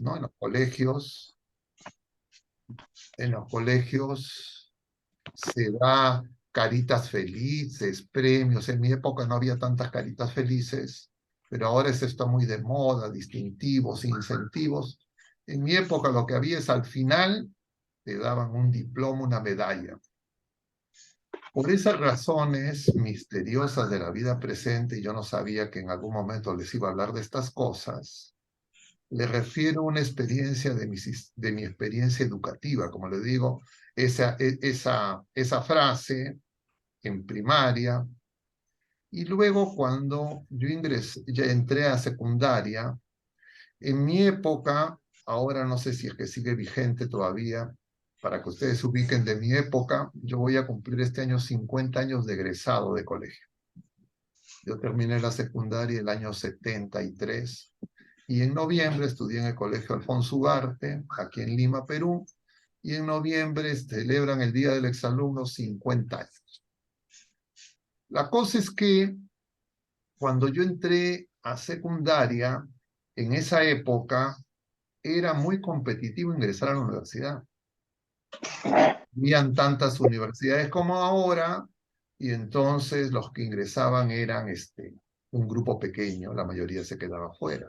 ¿no? En los colegios se da caritas felices, premios. En mi época no había tantas caritas felices, pero ahora es esto muy de moda, distintivos, incentivos. En mi época lo que había es al final te daban un diploma, una medalla. Por esas razones misteriosas de la vida presente, y yo no sabía que en algún momento les iba a hablar de estas cosas, le refiero una experiencia de mi experiencia educativa, como le digo, esa frase en primaria, y luego cuando yo ya entré a secundaria, en mi época, ahora no sé si es que sigue vigente todavía, para que ustedes se ubiquen de mi época, yo voy a cumplir este año 50 años de egresado de colegio. Yo terminé la secundaria el año 73 y en noviembre estudié en el Colegio Alfonso Ugarte, aquí en Lima, Perú, y en noviembre celebran el Día del Exalumno 50 años. La cosa es que cuando yo entré a secundaria, en esa época era muy competitivo ingresar a la universidad. Habían tantas universidades como ahora, y entonces los que ingresaban eran un grupo pequeño, la mayoría se quedaba fuera.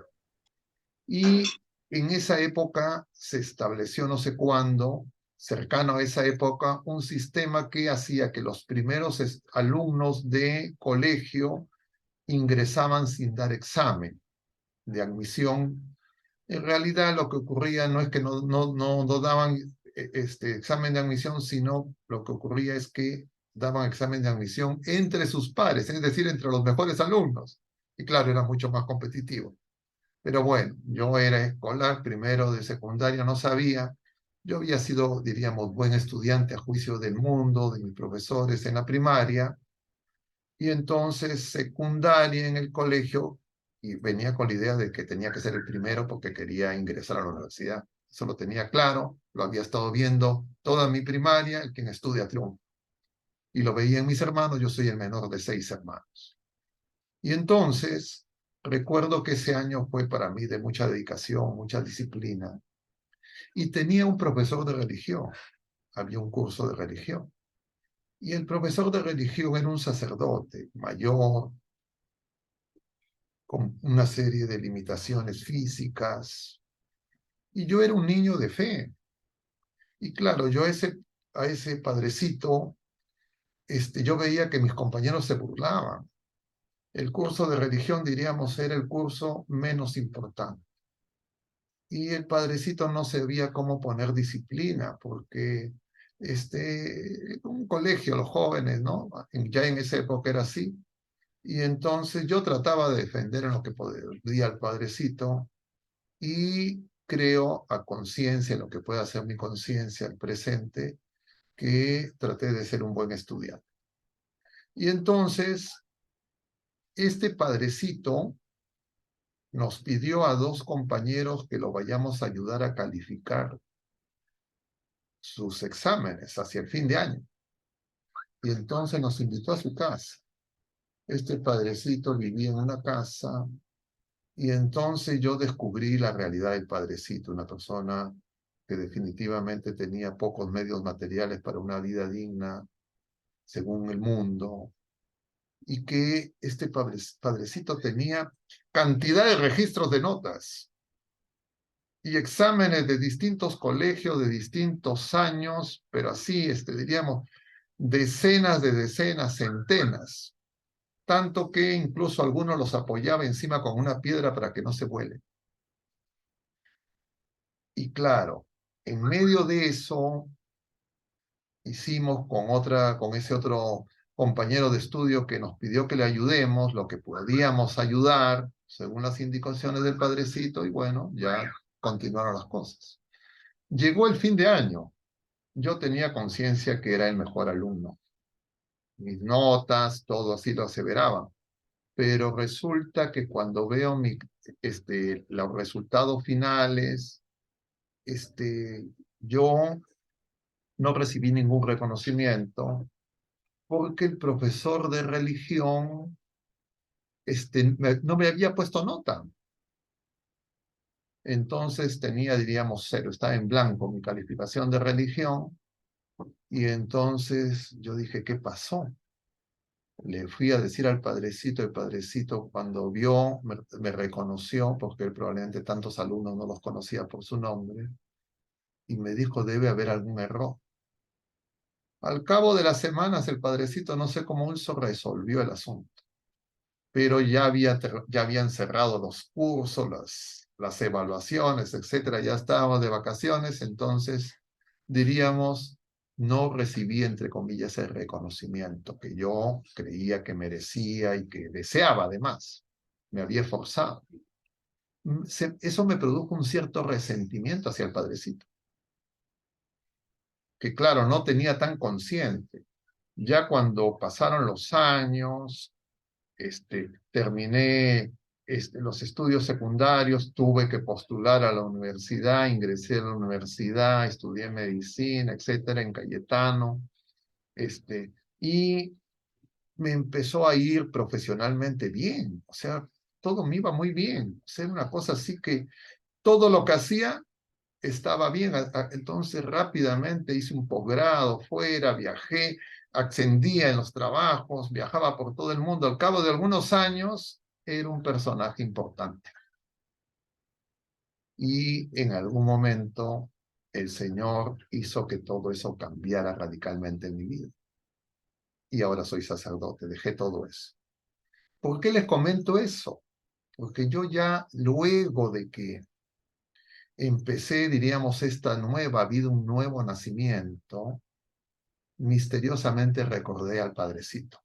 Y en esa época se estableció, no sé cuándo, cercano a esa época, un sistema que hacía que los primeros alumnos de colegio ingresaban sin dar examen de admisión. En realidad lo que ocurría no es que no daban examen de admisión, sino lo que ocurría es que daban examen de admisión entre sus pares, es decir, entre los mejores alumnos. Y claro, era mucho más competitivo. Pero bueno, yo era escolar, primero de secundaria, no sabía. Yo había sido, diríamos, buen estudiante a juicio del mundo, de mis profesores en la primaria, y entonces secundaria en el colegio, y venía con la idea de que tenía que ser el primero porque quería ingresar a la universidad. Eso lo tenía claro, lo había estado viendo toda mi primaria, el quien estudia triunfa. Y lo veía en mis hermanos, yo soy el menor de 6 hermanos. Y entonces, recuerdo que ese año fue para mí de mucha dedicación, mucha disciplina. Y tenía un profesor de religión, había un curso de religión. Y el profesor de religión era un sacerdote mayor, con una serie de limitaciones físicas. Y yo era un niño de fe. Y claro, yo a ese padrecito, yo veía que mis compañeros se burlaban. El curso de religión, diríamos, era el curso menos importante. Y el padrecito no sabía cómo poner disciplina, porque un colegio, los jóvenes, ¿no? Ya en esa época era así. Y entonces yo trataba de defender en lo que podía al padrecito, y creo a conciencia, en lo que pueda hacer mi conciencia al presente, que traté de ser un buen estudiante. Y entonces, este padrecito nos pidió a 2 compañeros que lo vayamos a ayudar a calificar sus exámenes hacia el fin de año. Y entonces nos invitó a su casa. Este padrecito vivía en una casa, y entonces yo descubrí la realidad del padrecito, una persona que definitivamente tenía pocos medios materiales para una vida digna, según el mundo, y que este padrecito tenía cantidad de registros de notas y exámenes de distintos colegios, de distintos años, pero así, diríamos, decenas, centenas, tanto que incluso algunos los apoyaba encima con una piedra para que no se vuelen. Y claro, en medio de eso, hicimos con ese otro compañero de estudio que nos pidió que le ayudemos, lo que podíamos ayudar, según las indicaciones del padrecito, y bueno, ya continuaron las cosas. Llegó el fin de año. Yo tenía conciencia que era el mejor alumno. Mis notas, todo así lo aseveraba. Pero resulta que cuando veo los resultados finales, yo no recibí ningún reconocimiento porque el profesor de religión no me había puesto nota. Entonces tenía, diríamos, 0, estaba en blanco mi calificación de religión, y entonces yo dije, ¿qué pasó? Le fui a decir al padrecito, el padrecito cuando vio, me reconoció, porque probablemente tantos alumnos no los conocía por su nombre, y me dijo, debe haber algún error. Al cabo de las semanas, el padrecito, no sé cómo hizo, resolvió el asunto, pero ya habían cerrado los cursos, las evaluaciones, etcétera, ya estábamos de vacaciones, entonces, diríamos, no recibí, entre comillas, el reconocimiento que yo creía que merecía y que deseaba, además. Me había esforzado. Eso me produjo un cierto resentimiento hacia el padrecito, que claro, no tenía tan consciente. Ya cuando pasaron los años, terminé los estudios secundarios, tuve que postular a la universidad, ingresé a la universidad, estudié medicina, etcétera, en Cayetano, y me empezó a ir profesionalmente bien, o sea, todo me iba muy bien, o sea, una cosa así que todo lo que hacía estaba bien. Entonces rápidamente hice un posgrado fuera, viajé, ascendía en los trabajos, viajaba por todo el mundo. Al cabo de algunos años era un personaje importante. Y en algún momento el Señor hizo que todo eso cambiara radicalmente en mi vida. Y ahora soy sacerdote, dejé todo eso. ¿Por qué les comento eso? Porque yo ya luego de que empecé, diríamos, esta nueva vida, un nuevo nacimiento, misteriosamente recordé al padrecito.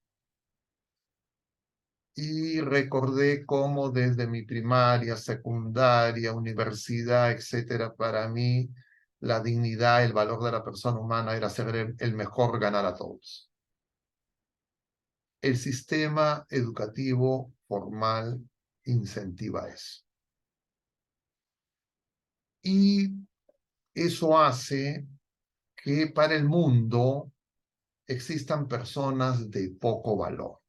Y recordé cómo desde mi primaria, secundaria, universidad, etcétera, para mí la dignidad, el valor de la persona humana era ser el mejor, ganar a todos. El sistema educativo formal incentiva eso. Y eso hace que para el mundo existan personas de poco valor.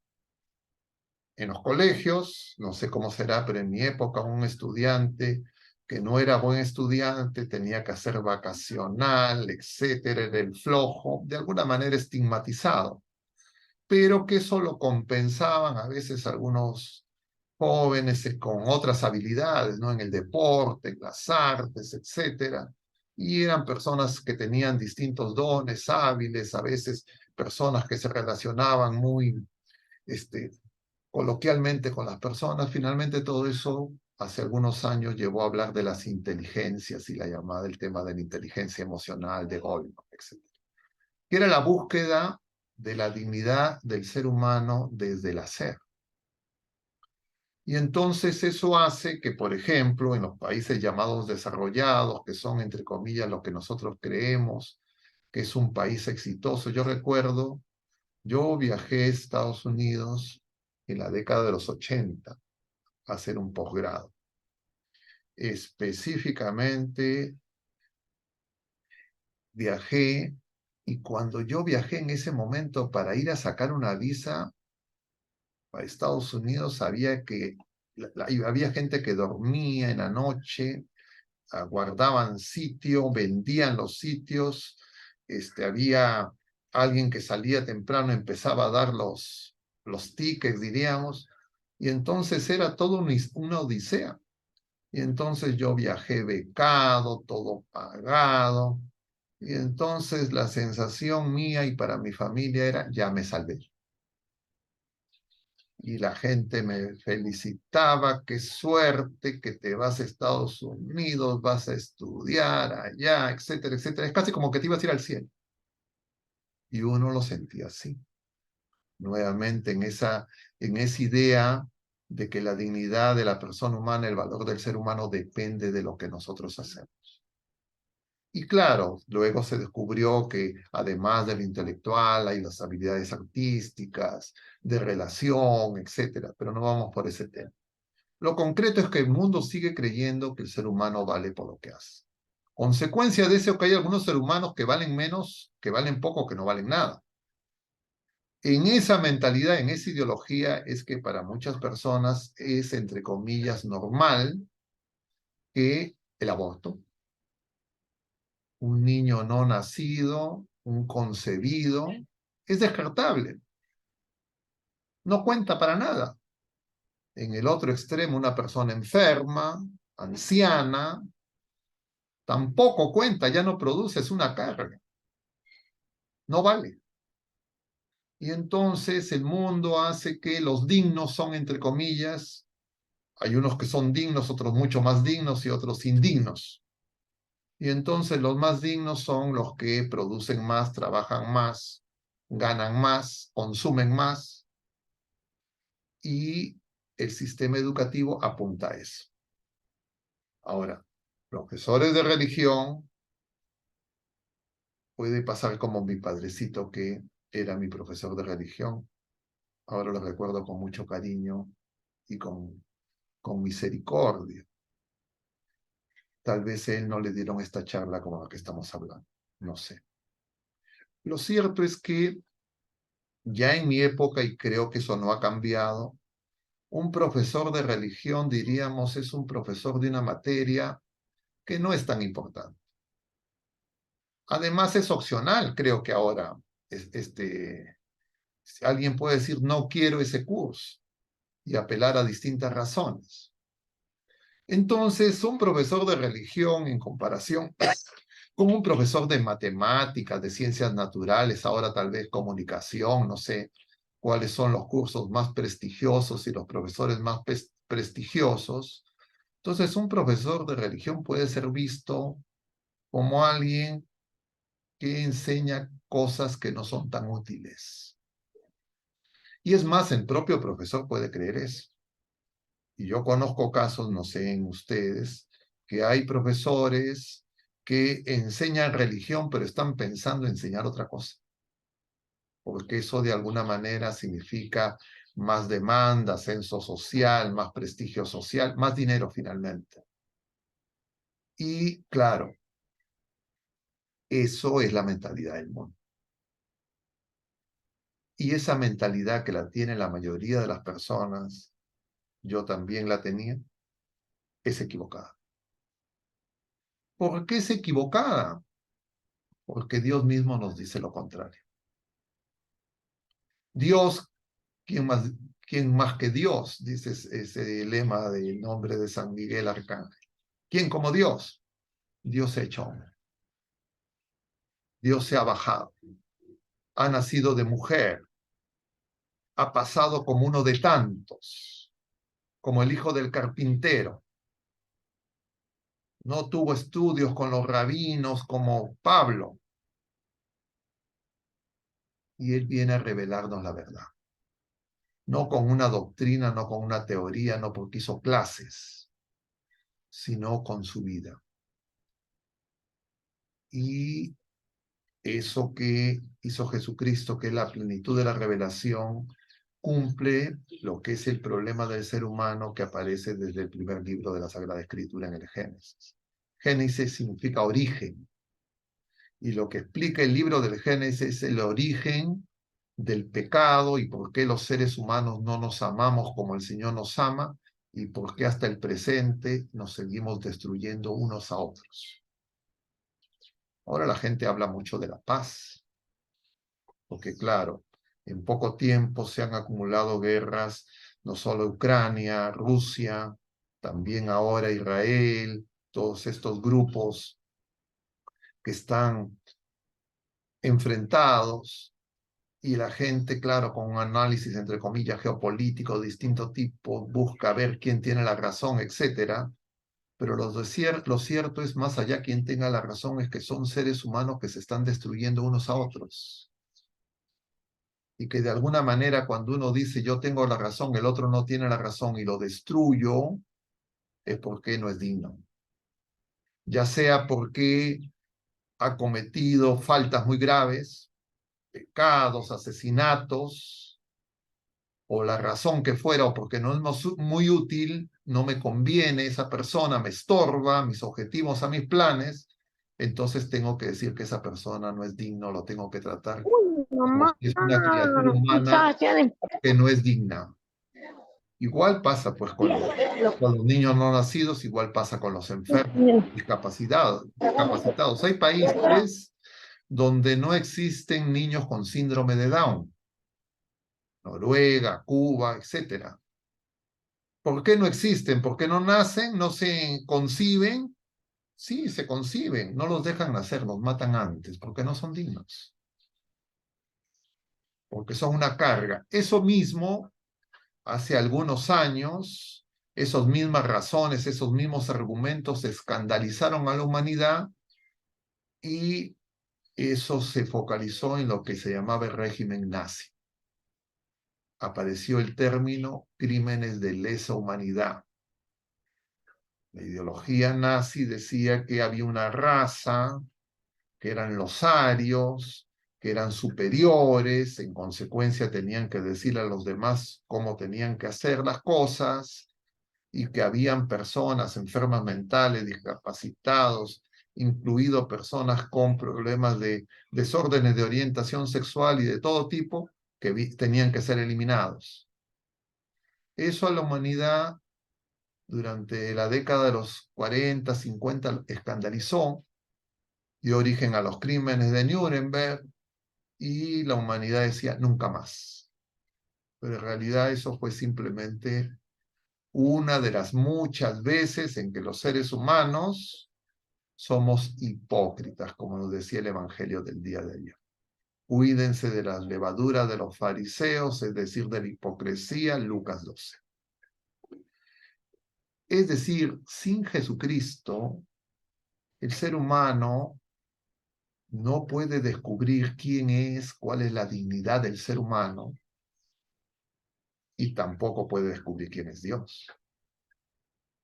En los colegios, no sé cómo será, pero en mi época un estudiante que no era buen estudiante tenía que hacer vacacional, etcétera, era el flojo, de alguna manera estigmatizado, pero que eso lo compensaban a veces algunos jóvenes con otras habilidades, ¿no? En el deporte, en las artes, etcétera, y eran personas que tenían distintos dones, hábiles, a veces personas que se relacionaban muy, coloquialmente con las personas. Finalmente todo eso hace algunos años llevó a hablar de las inteligencias y la llamada del tema de la inteligencia emocional de Goleman, etc. Que era la búsqueda de la dignidad del ser humano desde el hacer. Y entonces eso hace que, por ejemplo, en los países llamados desarrollados, que son, entre comillas, lo que nosotros creemos que es un país exitoso, yo recuerdo, yo viajé a Estados Unidos en la década de los 80 a hacer un posgrado. Específicamente viajé, y cuando yo viajé en ese momento para ir a sacar una visa a Estados Unidos, sabía que había gente que dormía en la noche, guardaban sitio, vendían los sitios, había alguien que salía temprano, empezaba a dar los tickets, diríamos, y entonces era todo una odisea. Y entonces yo viajé becado, todo pagado. Y entonces la sensación mía y para mi familia era, ya me salvé. Y la gente me felicitaba, qué suerte que te vas a Estados Unidos, vas a estudiar allá, etcétera, etcétera. Es casi como que te ibas a ir al cielo. Y uno lo sentía así. Nuevamente en esa idea de que la dignidad de la persona humana, el valor del ser humano depende de lo que nosotros hacemos. Y claro, luego se descubrió que además del intelectual hay las habilidades artísticas, de relación, etcétera, pero no vamos por ese tema. Lo concreto es que el mundo sigue creyendo que el ser humano vale por lo que hace. Consecuencia de eso que hay algunos seres humanos que valen menos, que valen poco, que no valen nada. En esa mentalidad, en esa ideología, es que para muchas personas es, entre comillas, normal que el aborto. Un niño no nacido, un concebido, es descartable. No cuenta para nada. En el otro extremo, una persona enferma, anciana, tampoco cuenta, ya no produce, es una carga. No vale. Y entonces el mundo hace que los dignos son, entre comillas, hay unos que son dignos, otros mucho más dignos y otros indignos. Y entonces los más dignos son los que producen más, trabajan más, ganan más, consumen más, y el sistema educativo apunta a eso. Ahora, profesores de religión, puede pasar como mi padrecito, que era mi profesor de religión. Ahora lo recuerdo con mucho cariño y con misericordia. Tal vez a él no le dieron esta charla como la que estamos hablando, no sé. Lo cierto es que ya en mi época, y creo que eso no ha cambiado, un profesor de religión, diríamos, es un profesor de una materia que no es tan importante. Además es opcional, creo que ahora, si alguien puede decir no quiero ese curso y apelar a distintas razones. Entonces, un profesor de religión en comparación con un profesor de matemáticas, de ciencias naturales, ahora tal vez comunicación, no sé cuáles son los cursos más prestigiosos y los profesores más prestigiosos. Entonces, un profesor de religión puede ser visto como alguien que enseña cosas que no son tan útiles. Y es más, el propio profesor puede creer eso. Y yo conozco casos, no sé en ustedes, que hay profesores que enseñan religión, pero están pensando en enseñar otra cosa. Porque eso de alguna manera significa más demanda, ascenso social, más prestigio social, más dinero finalmente. Y claro, eso es la mentalidad del mundo. Y esa mentalidad que la tiene la mayoría de las personas, yo también la tenía, es equivocada. ¿Por qué es equivocada? Porque Dios mismo nos dice lo contrario. Dios, quién más que Dios? Dice ese lema del nombre de San Miguel Arcángel. ¿Quién como Dios? Dios se ha hecho hombre. Dios se ha bajado. Ha nacido de mujer. Ha pasado como uno de tantos, como el hijo del carpintero. No tuvo estudios con los rabinos como Pablo. Y él viene a revelarnos la verdad. No con una doctrina, no con una teoría, no porque hizo clases, sino con su vida. Y eso que hizo Jesucristo, que es la plenitud de la revelación, cumple lo que es el problema del ser humano que aparece desde el primer libro de la Sagrada Escritura en el Génesis. Génesis significa origen. Y lo que explica el libro del Génesis es el origen del pecado y por qué los seres humanos no nos amamos como el Señor nos ama y por qué hasta el presente nos seguimos destruyendo unos a otros. Ahora la gente habla mucho de la paz, porque claro, en poco tiempo se han acumulado guerras, no solo Ucrania, Rusia, también ahora Israel, todos estos grupos que están enfrentados. Y la gente, claro, con un análisis, entre comillas, geopolítico de distinto tipo, busca ver quién tiene la razón, etcétera. Pero lo cierto es, más allá quien tenga la razón, es que son seres humanos que se están destruyendo unos a otros. Y que de alguna manera cuando uno dice yo tengo la razón, el otro no tiene la razón y lo destruyo, es porque no es digno. Ya sea porque ha cometido faltas muy graves, pecados, asesinatos, o la razón que fuera, o porque no es muy útil, no me conviene esa persona, me estorba mis objetivos, a mis planes, entonces tengo que decir que esa persona no es digno, lo tengo que tratar Uy, como mamá, si es una criatura humana muchacha, que no es digna. Igual pasa pues con los niños no nacidos, igual pasa con los enfermos, discapacitados. Hay países donde no existen niños con síndrome de Down, Noruega, Cuba, etcétera. ¿Por qué no existen? ¿Por qué no nacen? ¿No se conciben? Sí, se conciben, no los dejan nacer, los matan antes, porque no son dignos, porque son una carga. Eso mismo, hace algunos años, esas mismas razones, esos mismos argumentos escandalizaron a la humanidad y eso se focalizó en lo que se llamaba el régimen nazi. Apareció el término crímenes de lesa humanidad. La ideología nazi decía que había una raza, que eran los arios, que eran superiores, en consecuencia tenían que decirle a los demás cómo tenían que hacer las cosas, y que habían personas enfermas mentales, discapacitados, incluido personas con problemas de desórdenes de orientación sexual y de todo tipo, que tenían que ser eliminados. Eso a la humanidad durante la década de los 40, 50 escandalizó, dio origen a los crímenes de Nuremberg y la humanidad decía nunca más. Pero en realidad eso fue simplemente una de las muchas veces en que los seres humanos somos hipócritas, como nos decía el Evangelio del día de ayer. Cuídense de las levaduras de los fariseos, es decir, de la hipocresía, Lucas 12. Es decir, sin Jesucristo, el ser humano no puede descubrir quién es, cuál es la dignidad del ser humano, y tampoco puede descubrir quién es Dios.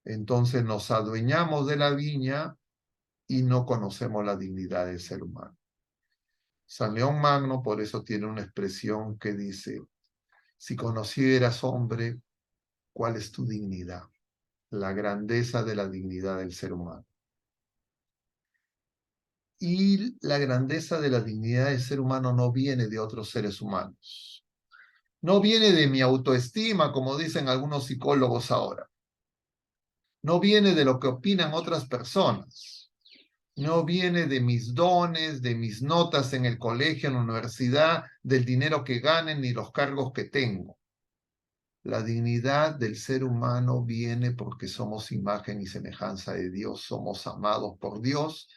Entonces nos adueñamos de la viña y no conocemos la dignidad del ser humano. San León Magno por eso tiene una expresión que dice, si conocieras, hombre, cuál es tu dignidad, la grandeza de la dignidad del ser humano. Y la grandeza de la dignidad del ser humano no viene de otros seres humanos. No viene de mi autoestima, como dicen algunos psicólogos ahora. No viene de lo que opinan otras personas. No viene de mis dones, de mis notas en el colegio, en la universidad, del dinero que ganen ni los cargos que tengo. La dignidad del ser humano viene porque somos imagen y semejanza de Dios, somos amados por Dios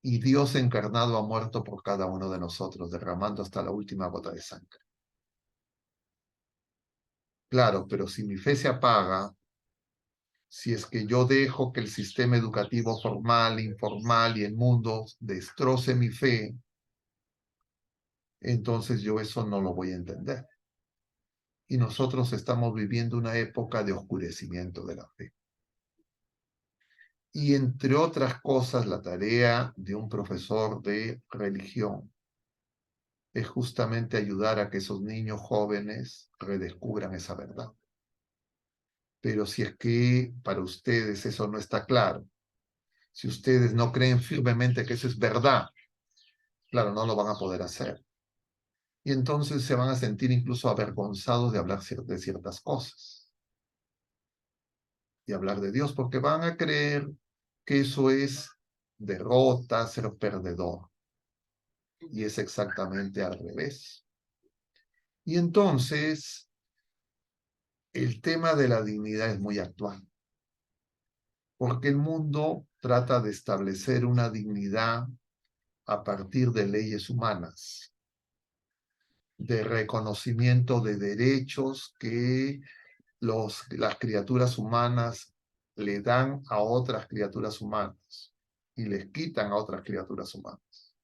y Dios encarnado ha muerto por cada uno de nosotros, derramando hasta la última gota de sangre. Claro, pero si mi fe se apaga, si es que yo dejo que el sistema educativo formal, informal y el mundo destroce mi fe, entonces yo eso no lo voy a entender. Y nosotros estamos viviendo una época de oscurecimiento de la fe. Y entre otras cosas, la tarea de un profesor de religión es justamente ayudar a que esos niños jóvenes redescubran esa verdad. Pero si es que para ustedes eso no está claro, si ustedes no creen firmemente que eso es verdad, claro, no lo van a poder hacer. Y entonces se van a sentir incluso avergonzados de hablar de ciertas cosas, y hablar de Dios, porque van a creer que eso es derrota, ser perdedor. Y es exactamente al revés. Y entonces, el tema de la dignidad es muy actual, porque el mundo trata de establecer una dignidad a partir de leyes humanas, de reconocimiento de derechos que las criaturas humanas le dan a otras criaturas humanas y les quitan a otras criaturas humanas,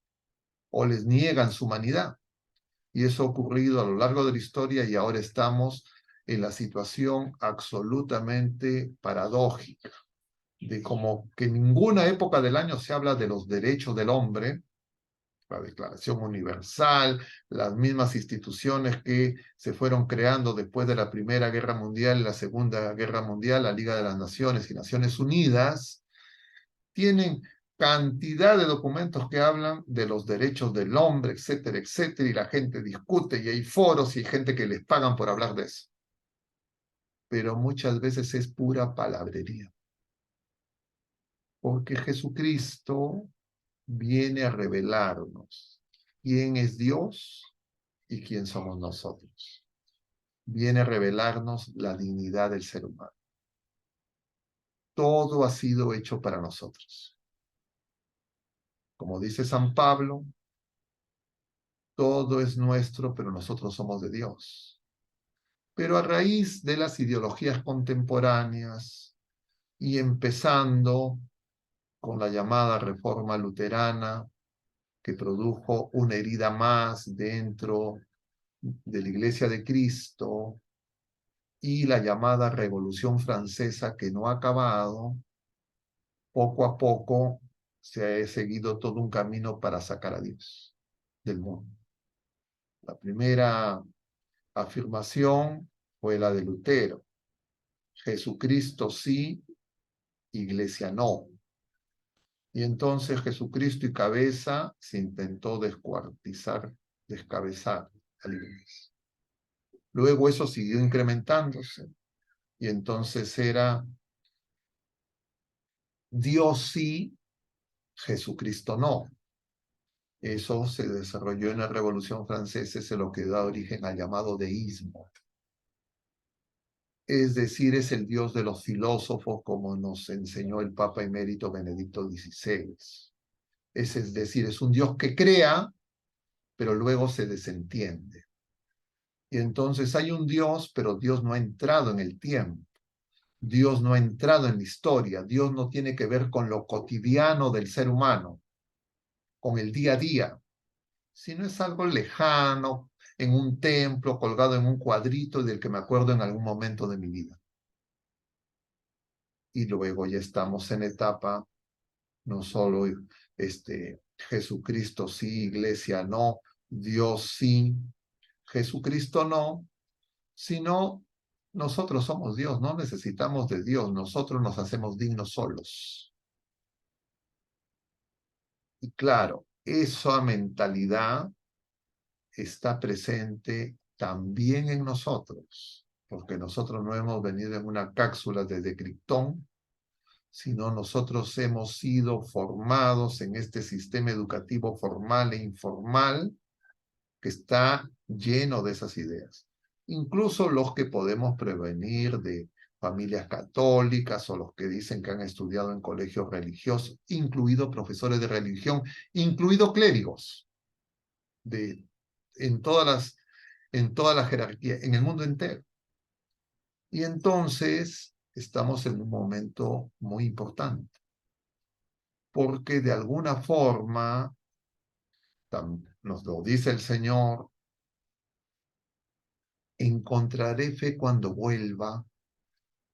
o les niegan su humanidad. Y eso ha ocurrido a lo largo de la historia y ahora estamos en la situación absolutamente paradójica de como que en ninguna época del año se habla de los derechos del hombre, la Declaración Universal, las mismas instituciones que se fueron creando después de la Primera Guerra Mundial y la Segunda Guerra Mundial, la Liga de las Naciones y Naciones Unidas, tienen cantidad de documentos que hablan de los derechos del hombre, etcétera, etcétera, y la gente discute y hay foros y hay gente que les pagan por hablar de eso. pero muchas veces es pura palabrería. Porque Jesucristo viene a revelarnos quién es Dios y quién somos nosotros. Viene a revelarnos la dignidad del ser humano. Todo ha sido hecho para nosotros. Como dice San Pablo, todo es nuestro, pero nosotros somos de Dios. Pero a raíz de las ideologías contemporáneas y empezando con la llamada reforma luterana, que produjo una herida más dentro de la Iglesia de Cristo, y la llamada Revolución Francesa, que no ha acabado, poco a poco se ha seguido todo un camino para sacar a Dios del mundo. La primera afirmación fue la de Lutero: Jesucristo sí, Iglesia no. Y entonces Jesucristo y cabeza se intentó descuartizar, descabezar a la Iglesia. Luego eso siguió incrementándose y entonces era Dios sí, Jesucristo no. Eso se desarrolló en la Revolución Francesa, es lo que da origen al llamado deísmo. Es decir, es el Dios de los filósofos, como nos enseñó el Papa emérito Benedicto XVI. Es decir, es un Dios que crea, pero luego se desentiende. Y entonces hay un Dios, pero Dios no ha entrado en el tiempo. Dios no ha entrado en la historia. Dios no tiene que ver con lo cotidiano del ser humano, con el día a día, sino es algo lejano, en un templo, colgado en un cuadrito del que me acuerdo en algún momento de mi vida. Y luego ya estamos en etapa, no solo Jesucristo sí, Iglesia no, Dios sí, Jesucristo no, sino nosotros somos Dios, no necesitamos de Dios, nosotros nos hacemos dignos solos. Y claro, esa mentalidad está presente también en nosotros, porque nosotros no hemos venido en una cápsula desde Krypton, sino nosotros hemos sido formados en este sistema educativo formal e informal que está lleno de esas ideas. Incluso los que podemos prevenir de familias católicas o los que dicen que han estudiado en colegios religiosos, incluidos profesores de religión, incluidos clérigos, de, en, en toda la jerarquía, en el mundo entero. Y entonces estamos en un momento muy importante, porque de alguna forma, nos lo dice el Señor, encontraré fe cuando vuelva,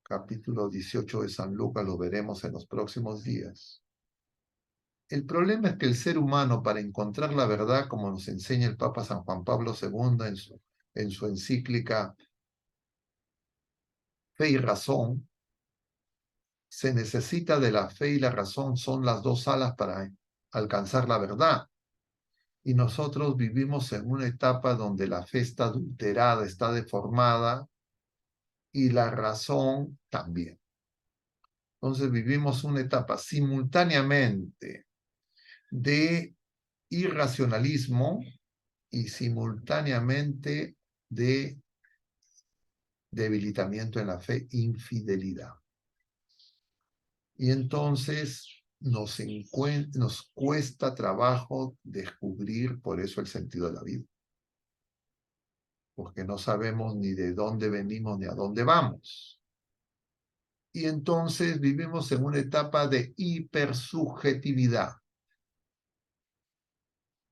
capítulo 18 de San Lucas, lo veremos en los próximos días. El problema es que el ser humano, para encontrar la verdad, como nos enseña el Papa San Juan Pablo II en su encíclica Fe y Razón, se necesita de la fe y la razón, son las dos alas para alcanzar la verdad. Y nosotros vivimos en una etapa donde la fe está adulterada, está deformada, y la razón también. Entonces vivimos una etapa simultáneamente de irracionalismo y simultáneamente de debilitamiento en la fe, infidelidad. Y entonces nos cuesta trabajo descubrir por eso el sentido de la vida, porque no sabemos ni de dónde venimos ni a dónde vamos. Y entonces vivimos en una etapa de hipersubjetividad.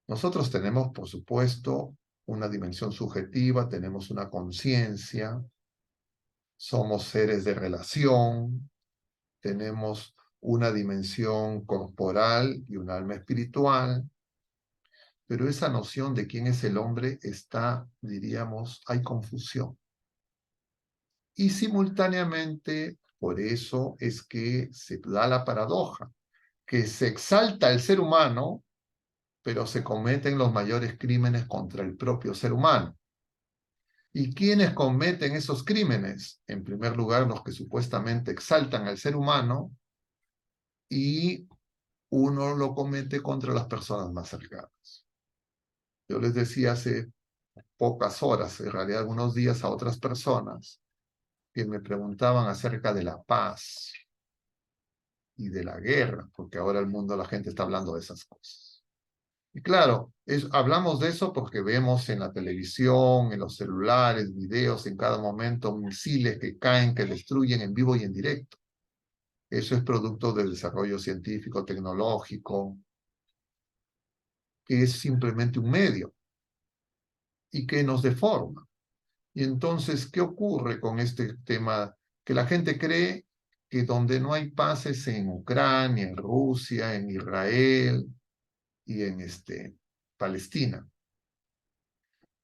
Nosotros tenemos, por supuesto, una dimensión subjetiva, tenemos una conciencia, somos seres de relación, tenemos una dimensión corporal y un alma espiritual, pero esa noción de quién es el hombre está, diríamos, hay confusión. Y simultáneamente, por eso es que se da la paradoja, que se exalta el ser humano, pero se cometen los mayores crímenes contra el propio ser humano. ¿Y quiénes cometen esos crímenes? En primer lugar, los que supuestamente exaltan al ser humano, y uno lo comete contra las personas más cercanas. Yo les decía hace pocas horas, en realidad algunos días, a otras personas que me preguntaban acerca de la paz y de la guerra, porque ahora el mundo, la gente está hablando de esas cosas. Y claro, hablamos de eso porque vemos en la televisión, en los celulares, videos en cada momento, misiles que caen, que destruyen en vivo y en directo. Eso es producto del desarrollo científico, tecnológico, que es simplemente un medio y que nos deforma. Y entonces, ¿qué ocurre con este tema? Que la gente cree que donde no hay paz es en Ucrania, en Rusia, en Israel y en Palestina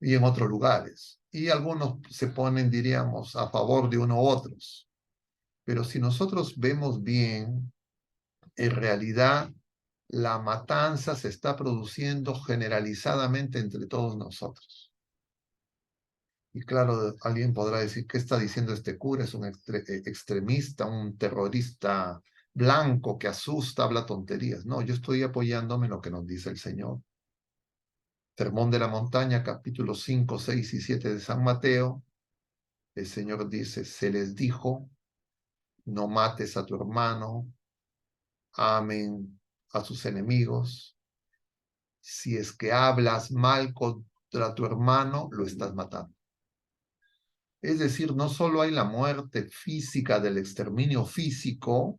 y en otros lugares. Y algunos se ponen, diríamos, a favor de uno u otros. Pero si nosotros vemos bien, en realidad la matanza se está produciendo generalizadamente entre todos nosotros. Y claro, alguien podrá decir, ¿qué está diciendo este cura? Es un extremista, un terrorista blanco que asusta, habla tonterías. No, yo estoy apoyándome en lo que nos dice el Señor. Sermón de la Montaña, capítulos 5, 6 y 7 de San Mateo. El Señor dice, se les dijo, no mates a tu hermano, amen a sus enemigos. Si es que hablas mal contra tu hermano, lo estás matando. Es decir, no solo hay la muerte física del exterminio físico,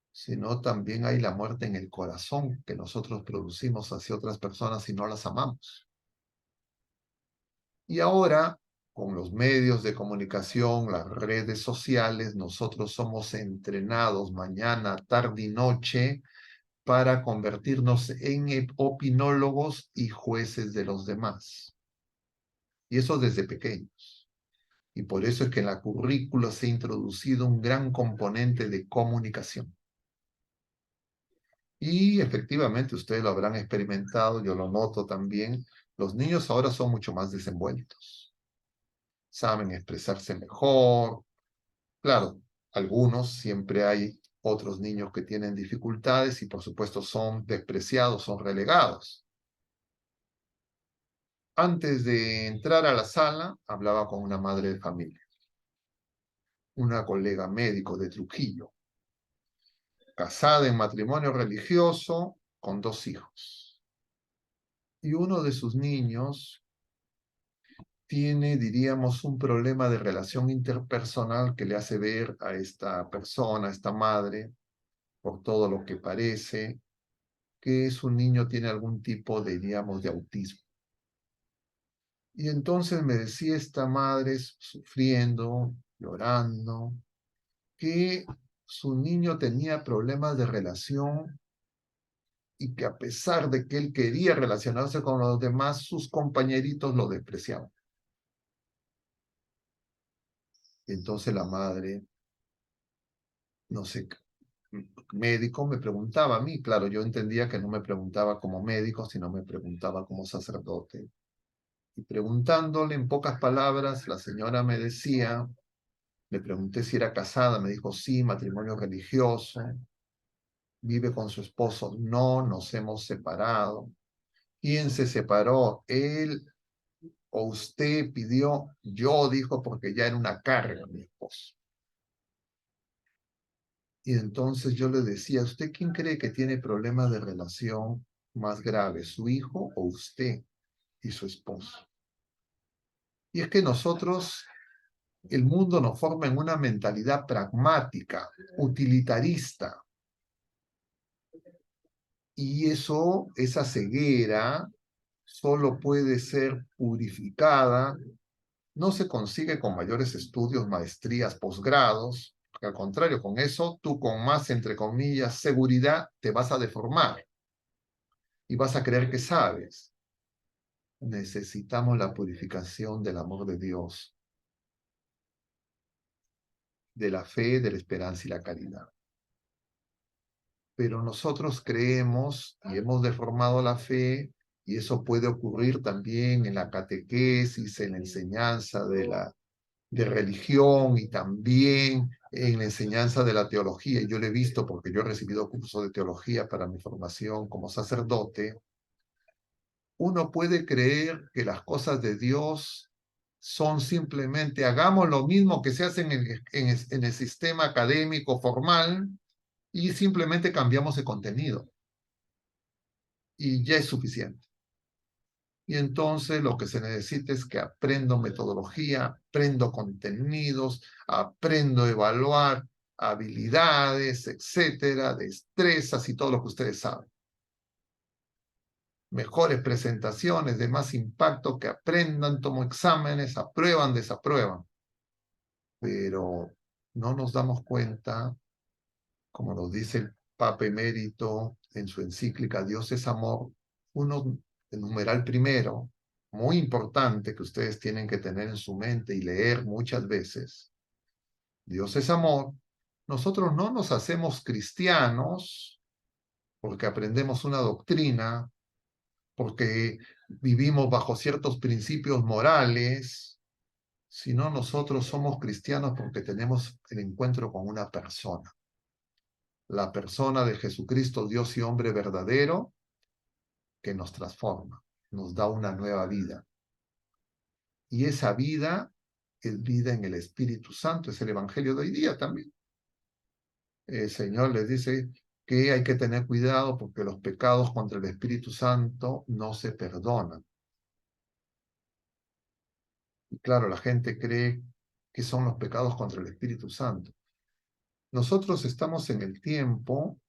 sino también hay la muerte en el corazón que nosotros producimos hacia otras personas y no las amamos. Y ahora, con los medios de comunicación, las redes sociales, nosotros somos entrenados mañana, tarde y noche para convertirnos en opinólogos y jueces de los demás. Y eso desde pequeños. Y por eso es que en la currícula se ha introducido un gran componente de comunicación. Y efectivamente, ustedes lo habrán experimentado, yo lo noto también, los niños ahora son mucho más desenvueltos, saben expresarse mejor. Claro, algunos, siempre hay otros niños que tienen dificultades y por supuesto son despreciados, son relegados. Antes de entrar a la sala, hablaba con una madre de familia, una colega médico de Trujillo, casada en matrimonio religioso con 2 hijos. Y uno de sus niños tiene, diríamos, un problema de relación interpersonal que le hace ver a esta persona, a esta madre, por todo lo que parece, que su niño tiene algún tipo de, diríamos, de autismo. Y entonces me decía esta madre sufriendo, llorando, que su niño tenía problemas de relación y que a pesar de que él quería relacionarse con los demás, sus compañeritos lo despreciaban. Y entonces la madre, no sé, médico, me preguntaba a mí, claro, yo entendía que no me preguntaba como médico, sino me preguntaba como sacerdote. Y preguntándole en pocas palabras, la señora me decía, le pregunté si era casada, me dijo sí, matrimonio religioso, vive con su esposo, no, nos hemos separado. ¿Quién se separó? ¿Él o usted pidió? Yo, dijo, porque ya era una carga mi esposo. Y entonces yo le decía, ¿usted quién cree que tiene problemas de relación más graves, su hijo o usted y su esposo? Y es que nosotros, el mundo nos forma en una mentalidad pragmática, utilitarista. Y eso, esa ceguera, solo puede ser purificada, no se consigue con mayores estudios, maestrías, posgrados, porque al contrario, con eso tú con más, entre comillas, seguridad te vas a deformar y vas a creer que sabes. Necesitamos la purificación del amor de Dios, de la fe, de la esperanza y la caridad. Pero nosotros creemos y hemos deformado la fe Y eso puede ocurrir también en la catequesis, en la enseñanza de religión y también en la enseñanza de la teología. Y yo lo he visto porque yo he recibido cursos de teología para mi formación como sacerdote. Uno puede creer que las cosas de Dios son simplemente hagamos lo mismo que se hace en el sistema académico formal y simplemente cambiamos el contenido y ya es suficiente. Y entonces lo que se necesita es que aprendo metodología, aprendo contenidos, aprendo a evaluar habilidades, etcétera, destrezas y todo lo que ustedes saben. Mejores presentaciones de más impacto, que aprendan, tomo exámenes, aprueban, desaprueban. Pero no nos damos cuenta, como nos dice el Papa Emérito en su encíclica Dios es amor, uno, el numeral primero, muy importante que ustedes tienen que tener en su mente y leer muchas veces. Dios es amor. Nosotros no nos hacemos cristianos porque aprendemos una doctrina, porque vivimos bajo ciertos principios morales, sino nosotros somos cristianos porque tenemos el encuentro con una persona, la persona de Jesucristo, Dios y hombre verdadero, que nos transforma, nos da una nueva vida. Y esa vida es vida en el Espíritu Santo, es el Evangelio de hoy día también. El Señor les dice que hay que tener cuidado porque los pecados contra el Espíritu Santo no se perdonan. Y claro, la gente cree que son los pecados contra el Espíritu Santo. Nosotros estamos en el tiempo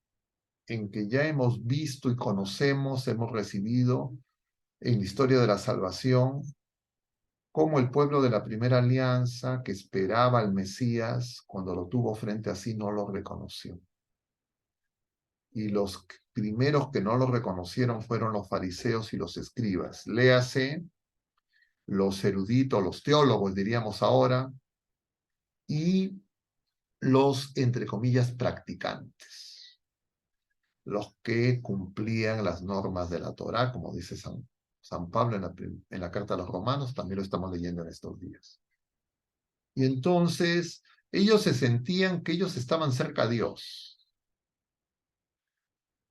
en que ya hemos visto y conocemos, hemos recibido en la historia de la salvación, cómo el pueblo de la primera alianza que esperaba al Mesías, cuando lo tuvo frente a sí, no lo reconoció. Y los primeros que no lo reconocieron fueron los fariseos y los escribas. Léase, los eruditos, los teólogos, diríamos ahora, y los, entre comillas, practicantes, los que cumplían las normas de la Torá, como dice San Pablo en la carta a los romanos, también lo estamos leyendo en estos días. Y entonces ellos se sentían que ellos estaban cerca a Dios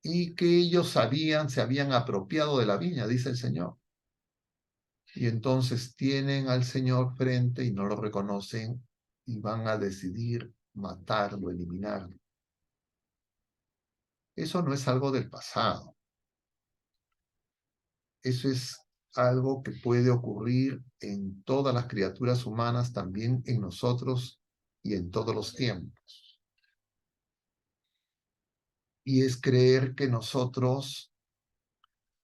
y que ellos sabían, se habían apropiado de la viña, dice el Señor. Y entonces tienen al Señor frente y no lo reconocen y van a decidir matarlo, eliminarlo. Eso no es algo del pasado. Eso es algo que puede ocurrir en todas las criaturas humanas, también en nosotros y en todos los tiempos. Y es creer que nosotros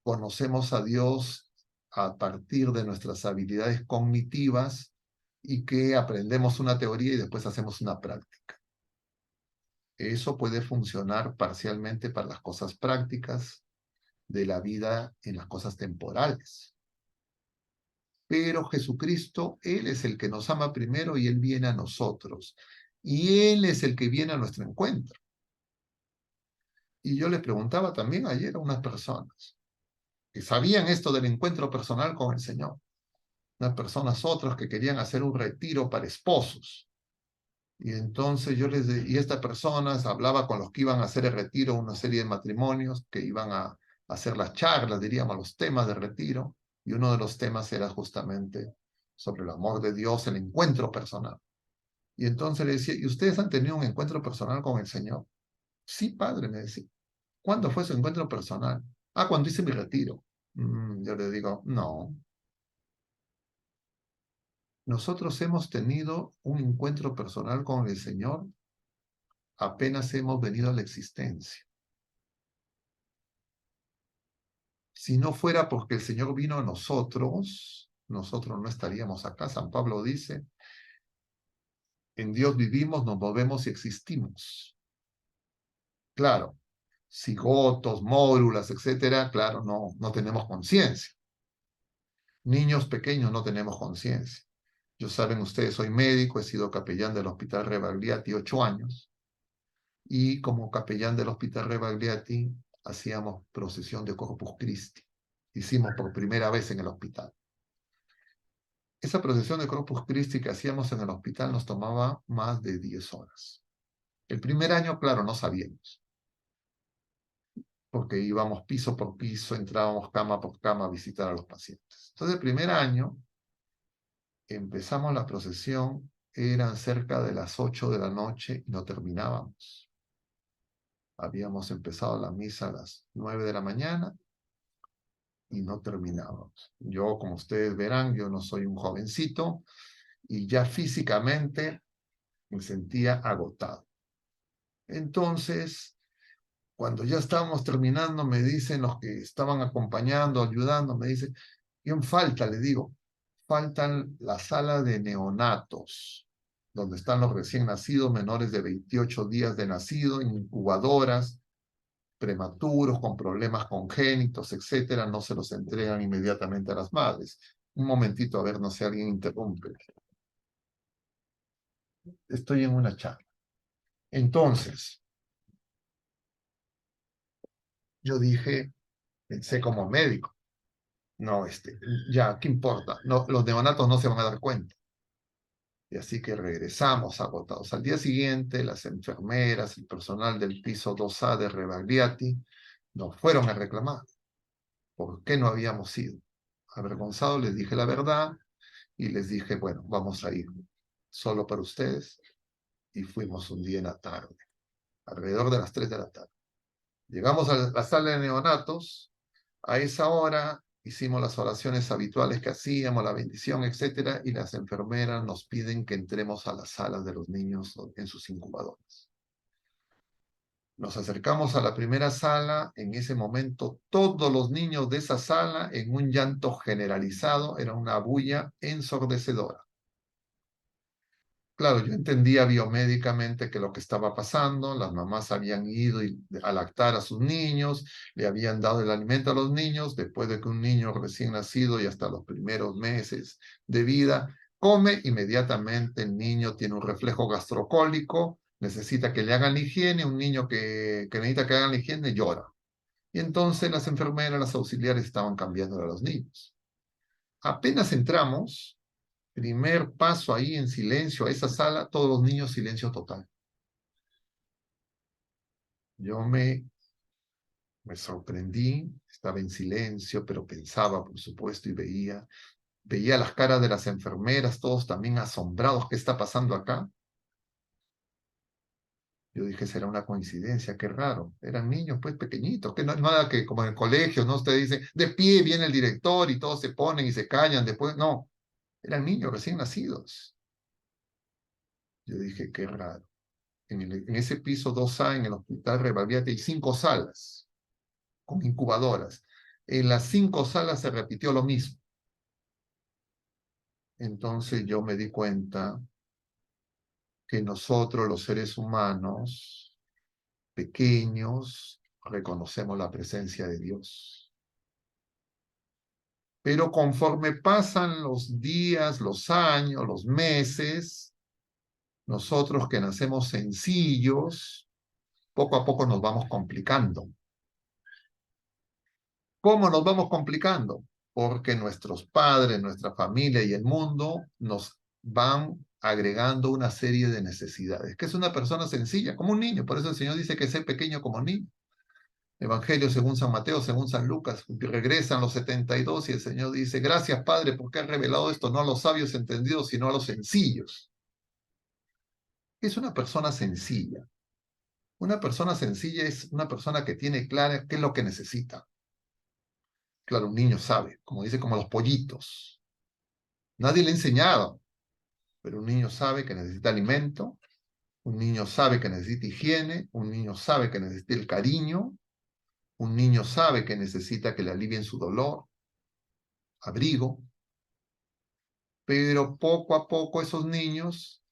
conocemos a Dios a partir de nuestras habilidades cognitivas y que aprendemos una teoría y después hacemos una práctica. Eso puede funcionar parcialmente para las cosas prácticas de la vida en las cosas temporales. Pero Jesucristo, Él es el que nos ama primero y Él viene a nosotros. Y Él es el que viene a nuestro encuentro. Y yo le preguntaba también ayer a unas personas que sabían esto del encuentro personal con el Señor. Unas personas otras que querían hacer un retiro para esposos. Y entonces y estas personas hablaba con los que iban a hacer el retiro, una serie de matrimonios que iban a hacer las charlas, diríamos, los temas de retiro. Y uno de los temas era justamente sobre el amor de Dios, el encuentro personal. Y entonces le decía, ¿y ustedes han tenido un encuentro personal con el Señor? Sí, padre, me decía. ¿Cuándo fue su encuentro personal? Ah, cuando hice mi retiro. Yo le digo, no. Nosotros hemos tenido un encuentro personal con el Señor apenas hemos venido a la existencia. Si no fuera porque el Señor vino a nosotros, nosotros no estaríamos acá. San Pablo dice, en Dios vivimos, nos movemos y existimos. Claro, cigotos, mórulas, etcétera, claro, no tenemos conciencia. Niños pequeños no tenemos conciencia. Yo saben ustedes, soy médico, he sido capellán del Hospital Rebagliati 8 años. Y como capellán del Hospital Rebagliati hacíamos procesión de Corpus Christi. hicimos por primera vez en el hospital. Esa procesión de Corpus Christi que hacíamos en el hospital nos tomaba más de 10 horas. El primer año, claro, no sabíamos, porque íbamos piso por piso, entrábamos cama por cama a visitar a los pacientes. Entonces, el primer año empezamos la procesión, eran cerca de las 8 de la noche y no terminábamos. Habíamos empezado la misa a las 9 de la mañana y no terminábamos. Yo, como ustedes verán, yo no soy un jovencito y ya físicamente me sentía agotado. Entonces, cuando ya estábamos terminando, me dicen los que estaban acompañando, ayudando, me dicen, ¿quién falta? Le digo, faltan la sala de neonatos, donde están los recién nacidos menores de 28 días de nacido, incubadoras, prematuros, con problemas congénitos, etcétera, no se los entregan inmediatamente a las madres. Un momentito, a ver, no sé, alguien interrumpe. Estoy en una charla. Entonces, yo dije, pensé como médico, no, ya, ¿qué importa? No, los neonatos no se van a dar cuenta. Y así que regresamos agotados. Al día siguiente, las enfermeras, el personal del piso 2A de Rebagliati nos fueron a reclamar por qué no habíamos ido. Avergonzado les dije la verdad y les dije, bueno, vamos a ir solo para ustedes. Y fuimos un día en la tarde, alrededor de las 3 de la tarde. Llegamos a la sala de neonatos, a esa hora hicimos las oraciones habituales que hacíamos, la bendición, etcétera, y las enfermeras nos piden que entremos a las salas de los niños en sus incubadoras. Nos acercamos a la primera sala, en ese momento todos los niños de esa sala, en un llanto generalizado, era una bulla ensordecedora. Claro, yo entendía biomédicamente que lo que estaba pasando, las mamás habían ido a lactar a sus niños, le habían dado el alimento a los niños, después de que un niño recién nacido y hasta los primeros meses de vida come, inmediatamente el niño tiene un reflejo gastrocólico, necesita que le hagan la higiene, un niño que necesita que hagan la higiene llora. Y entonces las enfermeras, las auxiliares estaban cambiando a los niños. Apenas entramos, primer paso ahí en silencio a esa sala, todos los niños silencio total. Yo me sorprendí, estaba en silencio, pero pensaba, por supuesto, y veía las caras de las enfermeras, todos también asombrados, ¿qué está pasando acá? Yo dije, será una coincidencia, qué raro. Eran niños, pues, pequeñitos, que no nada que como en el colegio, ¿no? Usted dice, de pie viene el director y todos se ponen y se callan después. No, eran niños recién nacidos. Yo dije, qué raro. En ese piso 2A, en el hospital Rebagliati, hay 5 salas con incubadoras. En las 5 salas se repitió lo mismo. Entonces yo me di cuenta que nosotros, los seres humanos, pequeños, reconocemos la presencia de Dios. Pero conforme pasan los días, los años, los meses, nosotros que nacemos sencillos, poco a poco nos vamos complicando. ¿Cómo nos vamos complicando? Porque nuestros padres, nuestra familia y el mundo nos van agregando una serie de necesidades, que es una persona sencilla, como un niño. Por eso el Señor dice que sé pequeño como niño. Evangelio según San Mateo, según San Lucas, regresan los 72 y el Señor dice, gracias Padre porque has revelado esto no a los sabios entendidos, sino a los sencillos. Es una persona sencilla. Una persona sencilla es una persona que tiene clara qué es lo que necesita. Claro, un niño sabe, como dice, como los pollitos. Nadie le ha enseñado, pero un niño sabe que necesita alimento, un niño sabe que necesita higiene, un niño sabe que necesita el cariño, un niño sabe que necesita que le alivien su dolor, abrigo, pero poco a poco esos niños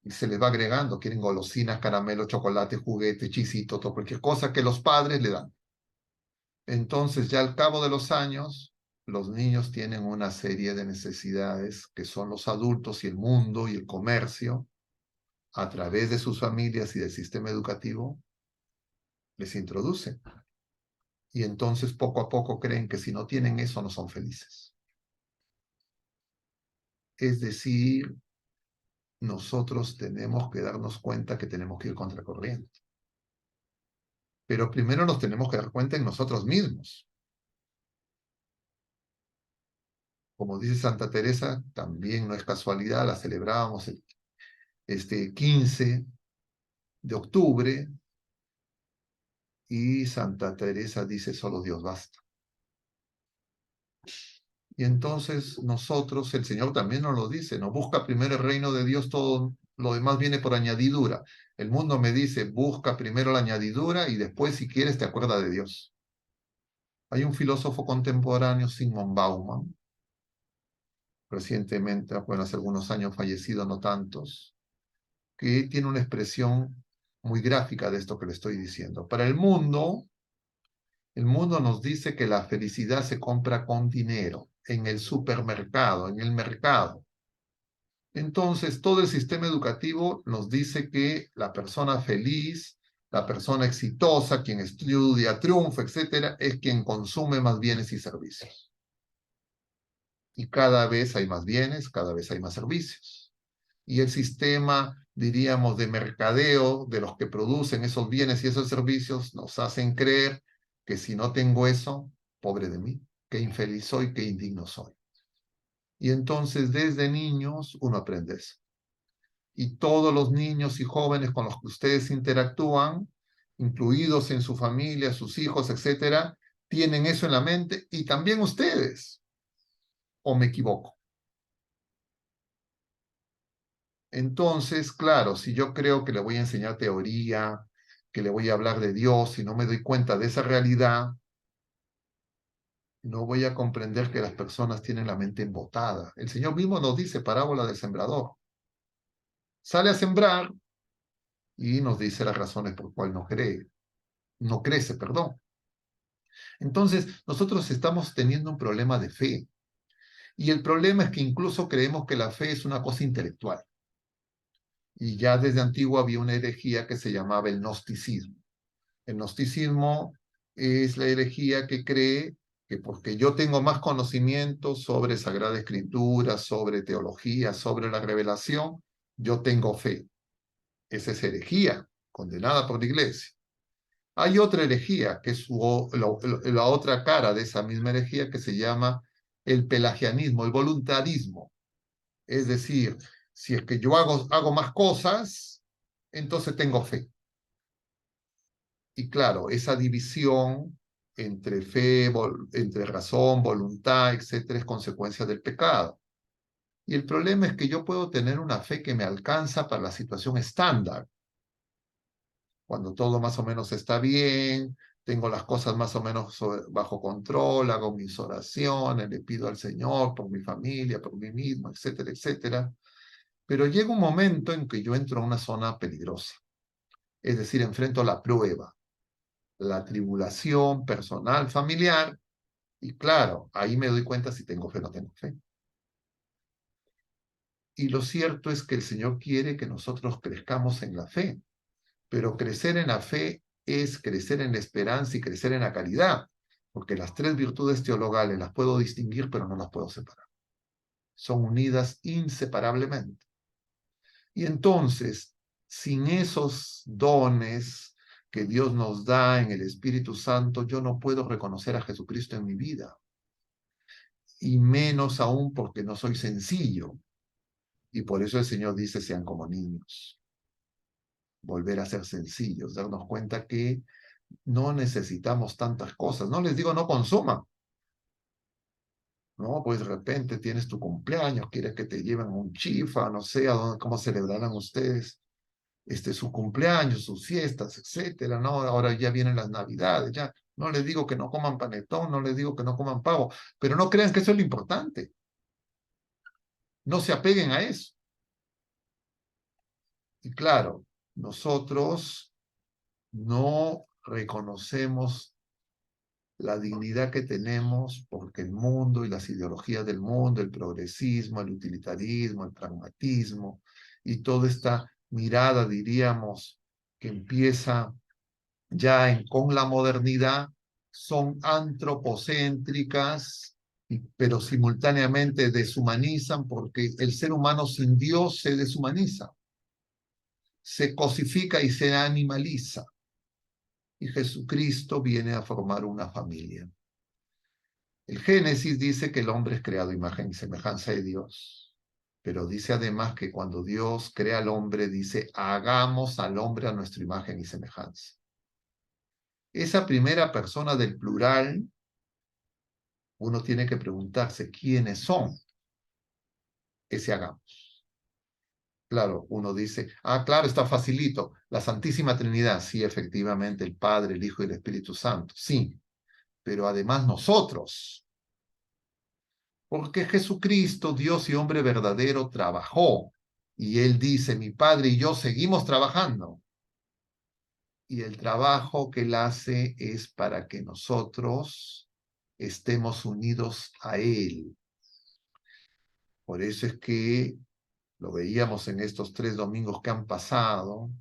y se les va agregando, quieren golosinas, caramelo, chocolate, juguete, chisito, todo, cualquier cosa que los padres le dan. Entonces, ya al cabo de los años, los niños tienen una serie de necesidades que son los adultos y el mundo y el comercio, a través de sus familias y del sistema educativo, les introducen. Y entonces poco a poco creen que si no tienen eso no son felices. Es decir, nosotros tenemos que darnos cuenta que tenemos que ir contracorriente. Pero primero nos tenemos que dar cuenta en nosotros mismos. Como dice Santa Teresa, también no es casualidad, la celebrábamos el 15 de octubre, y Santa Teresa dice, solo Dios basta. Y entonces nosotros, el Señor también nos lo dice, nos busca primero el reino de Dios, todo lo demás viene por añadidura. El mundo me dice, busca primero la añadidura y después, si quieres, te acuerdas de Dios. Hay un filósofo contemporáneo, Zygmunt Bauman, recientemente, bueno, hace algunos años fallecido, no tantos, que tiene una expresión muy gráfica de esto que le estoy diciendo. Para el mundo nos dice que la felicidad se compra con dinero, en el supermercado, en el mercado. Entonces, todo el sistema educativo nos dice que la persona feliz, la persona exitosa, quien estudia, triunfa, etcétera, es quien consume más bienes y servicios. Y cada vez hay más bienes, cada vez hay más servicios. Y el sistema, diríamos, de mercadeo de los que producen esos bienes y esos servicios nos hacen creer que si no tengo eso, pobre de mí, qué infeliz soy, qué indigno soy. Y entonces desde niños uno aprende eso. Y todos los niños y jóvenes con los que ustedes interactúan, incluidos en su familia, sus hijos, etcétera, tienen eso en la mente y también ustedes. ¿O me equivoco? Entonces, claro, si yo creo que le voy a enseñar teoría, que le voy a hablar de Dios y no me doy cuenta de esa realidad, no voy a comprender que las personas tienen la mente embotada. El Señor mismo nos dice, parábola del sembrador. Sale a sembrar y nos dice las razones por cuales no cree, no crece, perdón. Entonces, nosotros estamos teniendo un problema de fe. Y el problema es que incluso creemos que la fe es una cosa intelectual. Y ya desde antiguo había una herejía que se llamaba el gnosticismo. El gnosticismo es la herejía que cree que porque yo tengo más conocimiento sobre Sagrada Escritura, sobre teología, sobre la revelación, yo tengo fe. Esa es herejía, condenada por la Iglesia. Hay otra herejía, que es la otra cara de esa misma herejía, que se llama el pelagianismo, el voluntarismo. Es decir, si es que yo hago más cosas, entonces tengo fe. Y claro, esa división entre fe, entre razón, voluntad, etcétera, es consecuencia del pecado. Y el problema es que yo puedo tener una fe que me alcanza para la situación estándar, cuando todo más o menos está bien, tengo las cosas más o menos bajo control, hago mis oraciones, le pido al Señor por mi familia, por mí mismo, etcétera, etcétera. Pero llega un momento en que yo entro a una zona peligrosa, es decir, enfrento la prueba, la tribulación personal, familiar, y claro, ahí me doy cuenta si tengo fe o no tengo fe. Y lo cierto es que el Señor quiere que nosotros crezcamos en la fe, pero crecer en la fe es crecer en la esperanza y crecer en la caridad, porque las tres virtudes teologales las puedo distinguir, pero no las puedo separar. Son unidas inseparablemente. Y entonces, sin esos dones que Dios nos da en el Espíritu Santo, yo no puedo reconocer a Jesucristo en mi vida. Y menos aún porque no soy sencillo. Y por eso el Señor dice, sean como niños. Volver a ser sencillos, darnos cuenta que no necesitamos tantas cosas. No les digo no consuman. No, pues de repente tienes tu cumpleaños, quieres que te lleven un chifa, no sé a dónde, cómo celebrarán ustedes su cumpleaños, sus fiestas, etcétera, ¿no? Ahora ya vienen las navidades, ya. No les digo que no coman panetón, no les digo que no coman pavo, pero no crean que eso es lo importante. No se apeguen a eso. Y claro, nosotros no reconocemos la dignidad que tenemos porque el mundo y las ideologías del mundo, el progresismo, el utilitarismo, el pragmatismo y toda esta mirada, diríamos, que empieza ya con la modernidad, son antropocéntricas, pero simultáneamente deshumanizan, porque el ser humano sin Dios se deshumaniza, se cosifica y se animaliza. Y Jesucristo viene a formar una familia. El Génesis dice que el hombre es creado a imagen y semejanza de Dios, pero dice además que cuando Dios crea al hombre, dice, hagamos al hombre a nuestra imagen y semejanza. Esa primera persona del plural, uno tiene que preguntarse quiénes son ese hagamos. Claro, uno dice, claro, está facilito, la Santísima Trinidad, sí, efectivamente, el Padre, el Hijo y el Espíritu Santo, sí, pero además nosotros, porque Jesucristo, Dios y hombre verdadero, trabajó, y Él dice, mi Padre y yo seguimos trabajando, y el trabajo que Él hace es para que nosotros estemos unidos a Él. Por eso es que lo veíamos en estos 3 domingos que han pasado,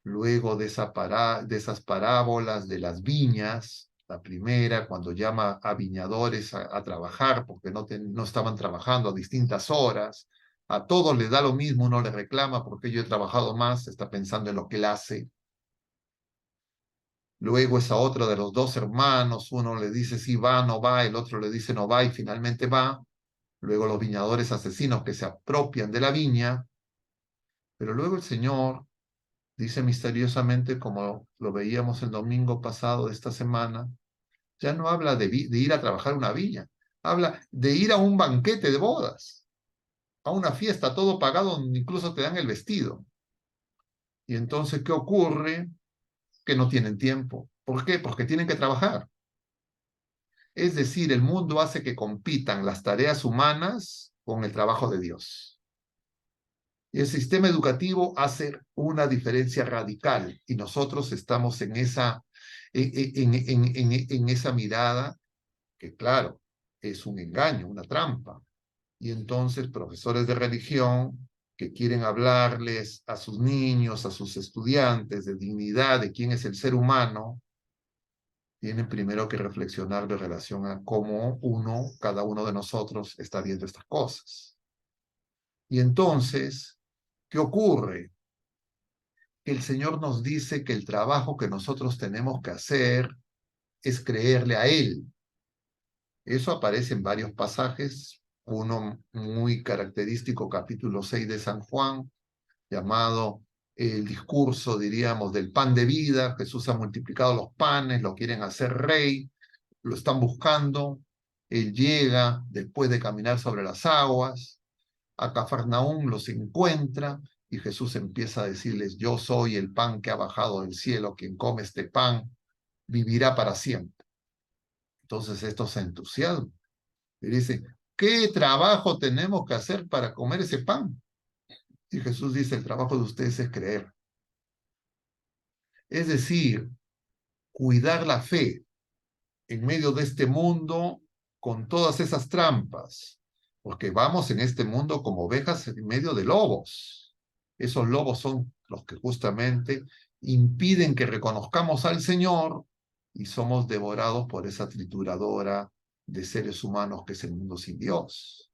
luego de esas parábolas de las viñas, la primera, cuando llama a viñadores a trabajar, porque no estaban trabajando a distintas horas, a todos les da lo mismo, uno le reclama porque yo he trabajado más, está pensando en lo que él hace. Luego esa otra de los 2 hermanos, uno le dice si va, no va, el otro le dice no va y finalmente va. Luego los viñadores asesinos que se apropian de la viña, pero luego el Señor dice misteriosamente, como lo veíamos el domingo pasado de esta semana, ya no habla de ir a trabajar una viña, habla de ir a un banquete de bodas, a una fiesta, todo pagado, donde incluso te dan el vestido. Y entonces, ¿qué ocurre? Que no tienen tiempo. ¿Por qué? Porque tienen que trabajar. Es decir, el mundo hace que compitan las tareas humanas con el trabajo de Dios. Y el sistema educativo hace una diferencia radical y nosotros estamos en esa mirada que, claro, es un engaño, una trampa. Y entonces profesores de religión que quieren hablarles a sus niños, a sus estudiantes de dignidad, de quién es el ser humano, tienen primero que reflexionar de relación a cómo cada uno de nosotros está viendo estas cosas. Y entonces, ¿qué ocurre? Que el Señor nos dice que el trabajo que nosotros tenemos que hacer es creerle a Él. Eso aparece en varios pasajes, uno muy característico, capítulo 6 de San Juan, llamado el discurso, diríamos, del pan de vida. Jesús ha multiplicado los panes, lo quieren hacer rey, lo están buscando. Él llega después de caminar sobre las aguas, a Cafarnaúm los encuentra y Jesús empieza a decirles, yo soy el pan que ha bajado del cielo, quien come este pan vivirá para siempre. Entonces estos se entusiasman y dicen, ¿qué trabajo tenemos que hacer para comer ese pan? Y Jesús dice, el trabajo de ustedes es creer. Es decir, cuidar la fe en medio de este mundo con todas esas trampas, porque vamos en este mundo como ovejas en medio de lobos. Esos lobos son los que justamente impiden que reconozcamos al Señor y somos devorados por esa trituradora de seres humanos que es el mundo sin Dios.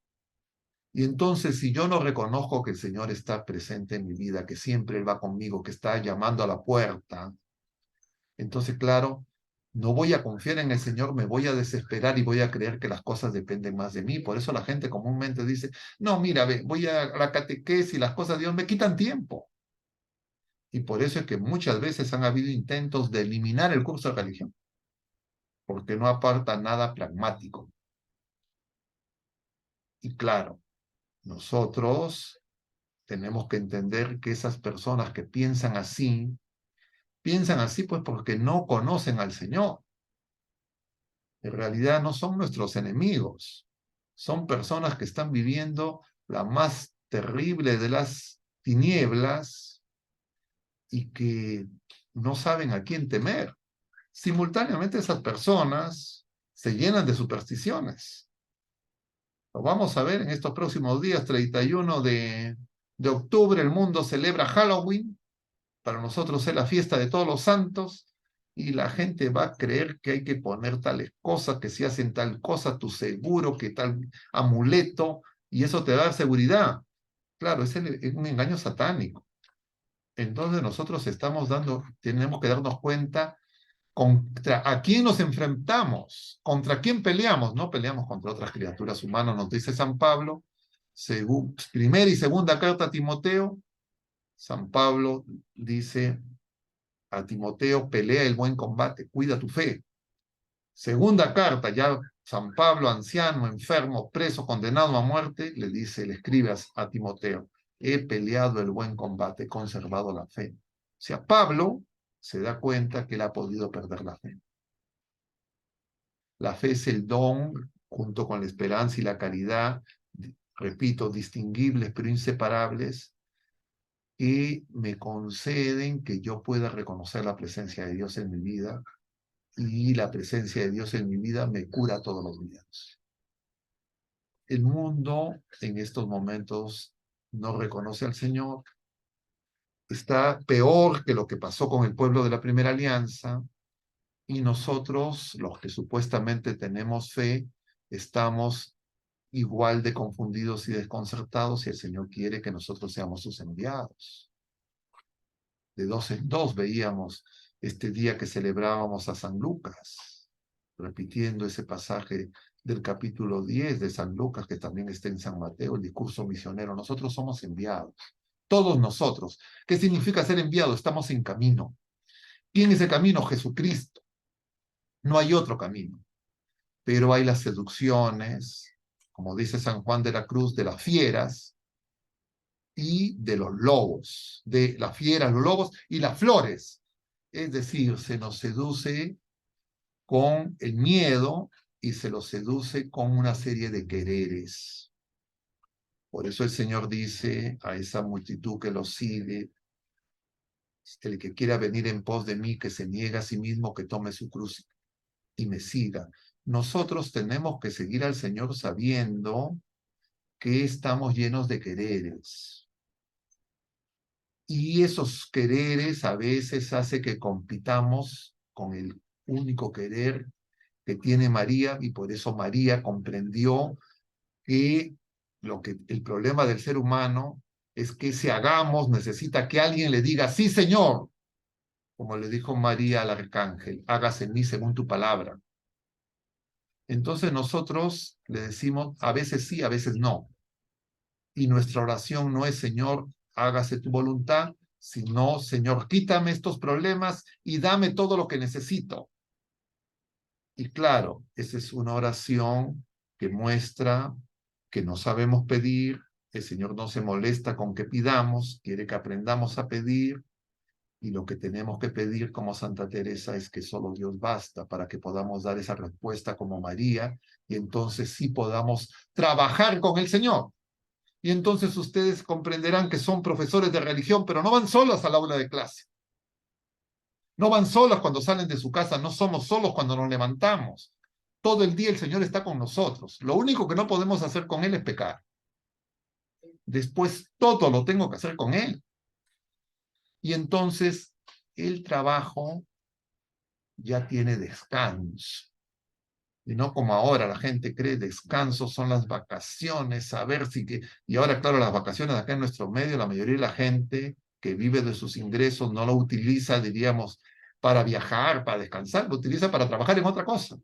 Y entonces, si yo no reconozco que el Señor está presente en mi vida, que siempre Él va conmigo, que está llamando a la puerta, entonces, claro, no voy a confiar en el Señor, me voy a desesperar y voy a creer que las cosas dependen más de mí. Por eso la gente comúnmente dice, no, mira, voy a la catequesis y las cosas de Dios me quitan tiempo. Y por eso es que muchas veces han habido intentos de eliminar el curso de religión, porque no aporta nada pragmático. Y claro, nosotros tenemos que entender que esas personas que piensan así pues porque no conocen al Señor. En realidad no son nuestros enemigos, son personas que están viviendo la más terrible de las tinieblas y que no saben a quién temer. Simultáneamente esas personas se llenan de supersticiones. Lo vamos a ver en estos próximos días, 31 de octubre, el mundo celebra Halloween, para nosotros es la fiesta de todos los santos, y la gente va a creer que hay que poner tales cosas, que si hacen tal cosa, tu seguro, que tal amuleto, y eso te da seguridad. Claro, es un engaño satánico. Entonces nosotros tenemos que darnos cuenta contra a quién nos enfrentamos, contra quién peleamos. No peleamos contra otras criaturas humanas, nos dice San Pablo, primera y segunda carta a Timoteo. San Pablo dice a Timoteo, pelea el buen combate, cuida tu fe. Segunda carta, ya San Pablo, anciano, enfermo, preso, condenado a muerte, le escribe a Timoteo, he peleado el buen combate, he conservado la fe. O sea, Pablo se da cuenta que él ha podido perder la fe. La fe es el don, junto con la esperanza y la caridad, repito, distinguibles pero inseparables, que me conceden que yo pueda reconocer la presencia de Dios en mi vida, y la presencia de Dios en mi vida me cura todos los días. El mundo en estos momentos no reconoce al Señor, está peor que lo que pasó con el pueblo de la Primera Alianza, y nosotros, los que supuestamente tenemos fe, estamos igual de confundidos y desconcertados, y el Señor quiere que nosotros seamos sus enviados. De dos en dos veíamos este día que celebrábamos a San Lucas, repitiendo ese pasaje del capítulo 10 de San Lucas, que también está en San Mateo, el discurso misionero. Nosotros somos enviados, todos nosotros. ¿Qué significa ser enviado? Estamos en camino. ¿Quién es el camino? Jesucristo. No hay otro camino. Pero hay las seducciones, como dice San Juan de la Cruz, de las fieras y de los lobos, de las fieras, los lobos y las flores. Es decir, se nos seduce con el miedo y se los seduce con una serie de quereres. Por eso el Señor dice a esa multitud que lo sigue, el que quiera venir en pos de mí, que se niegue a sí mismo, que tome su cruz y me siga. Nosotros tenemos que seguir al Señor sabiendo que estamos llenos de quereres. Y esos quereres a veces hace que compitamos con el único querer que tiene María, y por eso María comprendió que el problema del ser humano es que si hagamos, necesita que alguien le diga, sí, Señor, como le dijo María al arcángel, hágase en mí según tu palabra. Entonces nosotros le decimos a veces sí, a veces no. Y nuestra oración no es, Señor, hágase tu voluntad, sino, Señor, quítame estos problemas y dame todo lo que necesito. Y claro, esa es una oración que muestra que no sabemos pedir, el Señor no se molesta con que pidamos, quiere que aprendamos a pedir, y lo que tenemos que pedir como Santa Teresa es que solo Dios basta para que podamos dar esa respuesta como María, y entonces sí podamos trabajar con el Señor. Y entonces ustedes comprenderán que son profesores de religión, pero no van solos al aula de clase. No van solos cuando salen de su casa, no somos solos cuando nos levantamos. Todo el día el Señor está con nosotros. Lo único que no podemos hacer con Él es pecar. Después todo lo tengo que hacer con Él. Y entonces el trabajo ya tiene descanso. Y no como ahora la gente cree, descanso son las vacaciones, saber si que... Y ahora, claro, las vacaciones acá en nuestro medio, la mayoría de la gente que vive de sus ingresos no lo utiliza, diríamos, para viajar, para descansar, lo utiliza para trabajar en otra cosa.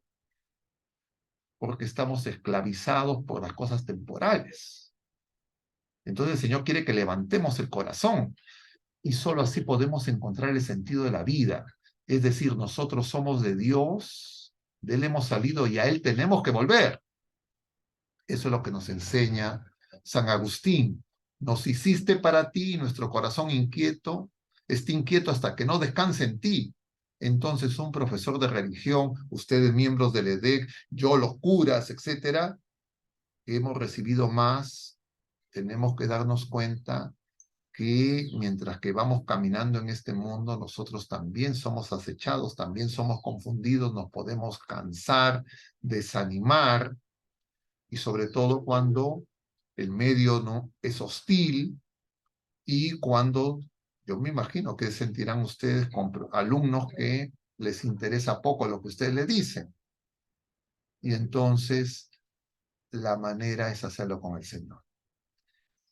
Porque estamos esclavizados por las cosas temporales. Entonces el Señor quiere que levantemos el corazón, y solo así podemos encontrar el sentido de la vida. Es decir, nosotros somos de Dios, de Él hemos salido y a Él tenemos que volver. Eso es lo que nos enseña San Agustín. Nos hiciste para ti, y nuestro corazón inquieto está inquieto hasta que no descanse en ti. Entonces, un profesor de religión, ustedes miembros del EDEC, yo los curas, etcétera, que hemos recibido más, tenemos que darnos cuenta que mientras que vamos caminando en este mundo, nosotros también somos acechados, también somos confundidos, nos podemos cansar, desanimar, y sobre todo cuando el medio no es hostil, y cuando, yo me imagino que sentirán ustedes con alumnos que les interesa poco lo que ustedes le dicen. Y entonces la manera es hacerlo con el Señor.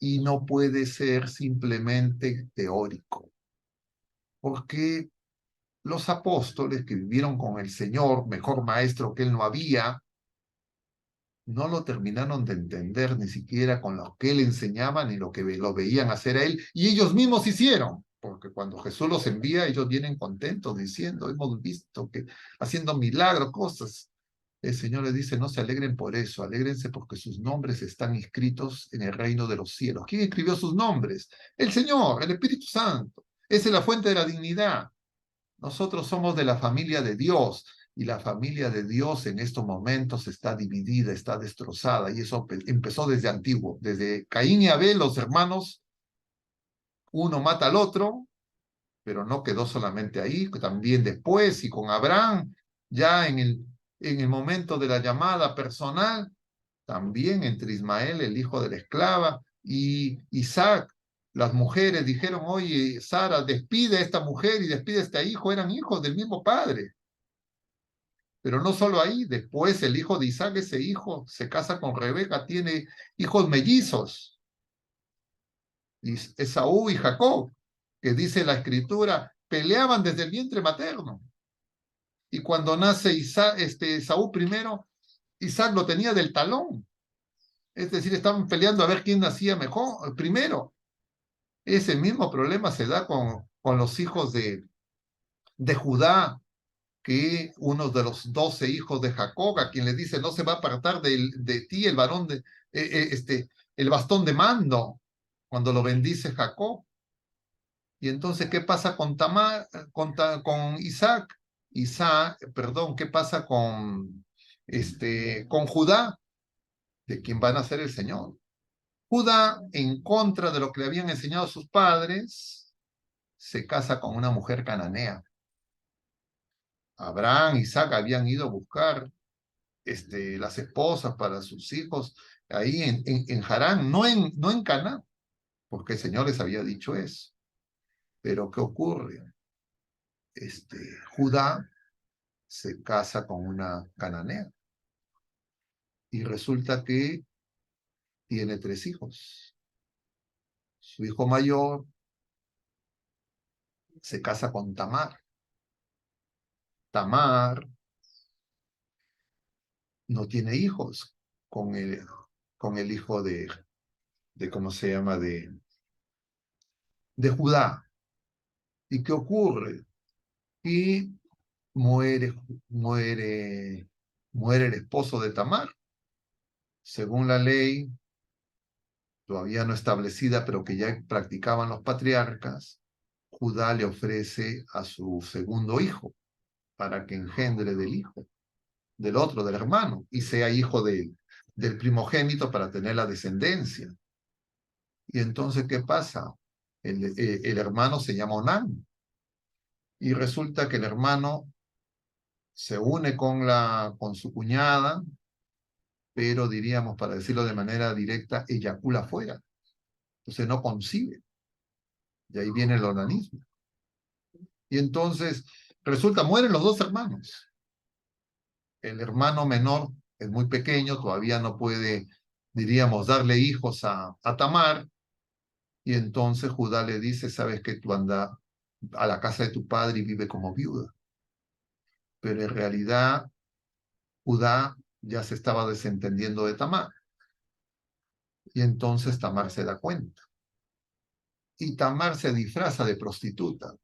Y no puede ser simplemente teórico, porque los apóstoles que vivieron con el Señor, mejor maestro que él no había, no lo terminaron de entender ni siquiera con lo que él enseñaba ni lo que lo veían hacer a él, y ellos mismos hicieron, porque cuando Jesús los envía, ellos vienen contentos diciendo, hemos visto que haciendo milagros, cosas. El Señor les dice, no se alegren por eso, alégrense porque sus nombres están inscritos en el reino de los cielos. ¿Quién escribió sus nombres? El Señor, el Espíritu Santo. Esa es la fuente de la dignidad. Nosotros somos de la familia de Dios y la familia de Dios en estos momentos está dividida, está destrozada y eso empezó desde antiguo, desde Caín y Abel, los hermanos, uno mata al otro, pero no quedó solamente ahí, también después y con Abraham, ya en el momento de la llamada personal, también entre Ismael, el hijo de la esclava, y Isaac. Las mujeres dijeron, oye, Sara, despide a esta mujer y despide a este hijo, eran hijos del mismo padre. Pero no solo ahí, después el hijo de Isaac, ese hijo, se casa con Rebeca, tiene hijos mellizos, Esaú y Jacob, que dice la escritura, peleaban desde el vientre materno. Y cuando nace Isaac, Esaú primero, Isaac lo tenía del talón. Es decir, estaban peleando a ver quién nacía mejor, primero. Ese mismo problema se da con los hijos de Judá, que uno de los 12 hijos de Jacob, a quien le dice, no se va a apartar de ti el varón el bastón de mando, cuando lo bendice Jacob. Y entonces, ¿qué pasa con Tamar, con Isaac? Perdón, ¿qué pasa con Judá, de quien van a ser el Señor? Judá, en contra de lo que le habían enseñado sus padres, se casa con una mujer cananea. Abraham, Isaac habían ido a buscar las esposas para sus hijos ahí en Harán, no en Canaán, porque el Señor les había dicho eso. Pero ¿qué ocurre? Judá se casa con una cananea y resulta que tiene 3 hijos. Su hijo mayor se casa con Tamar. Tamar no tiene hijos con el hijo de ¿cómo se llama? De Judá. ¿Y qué ocurre? Y muere, muere, muere el esposo de Tamar. Según la ley, todavía no establecida, pero que ya practicaban los patriarcas, Judá le ofrece a su segundo hijo para que engendre del hijo, del otro, del hermano, y sea hijo del primogénito para tener la descendencia. Y entonces, ¿qué pasa? El hermano se llama Onán, y resulta que el hermano se une con su cuñada, pero diríamos, para decirlo de manera directa, eyacula fuera. Entonces no concibe. Y ahí viene el onanismo. Y entonces resulta, mueren los 2 hermanos. El hermano menor es muy pequeño, todavía no puede, diríamos, darle hijos a Tamar. Y entonces Judá le dice, sabes que tú anda a la casa de tu padre y vive como viuda. Pero en realidad Judá ya se estaba desentendiendo de Tamar. Y entonces Tamar se da cuenta. Y Tamar se disfraza de prostituta.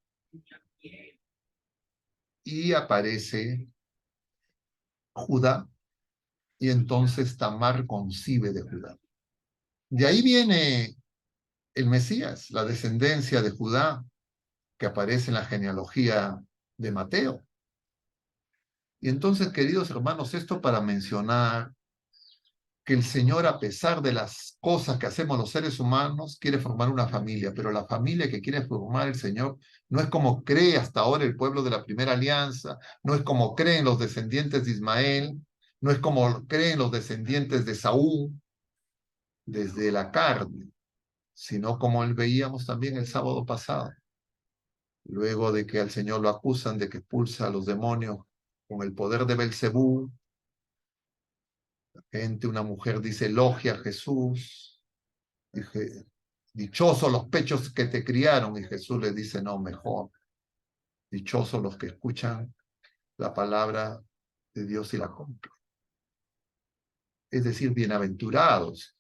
Y aparece Judá. Y entonces Tamar concibe de Judá. De ahí viene el Mesías, la descendencia de Judá, que aparece en la genealogía de Mateo. Y entonces, queridos hermanos, esto para mencionar que el Señor, a pesar de las cosas que hacemos los seres humanos, quiere formar una familia, pero la familia que quiere formar el Señor no es como cree hasta ahora el pueblo de la primera alianza, no es como creen los descendientes de Ismael, no es como creen los descendientes de Saúl desde la carne, sino como veíamos también el sábado pasado, luego de que al Señor lo acusan de que expulsa a los demonios con el poder de Belcebú, una mujer dice, elogia a Jesús, dije, dichosos los pechos que te criaron, y Jesús le dice, no, mejor, dichosos los que escuchan la palabra de Dios y la cumplen. Es decir, bienaventurados,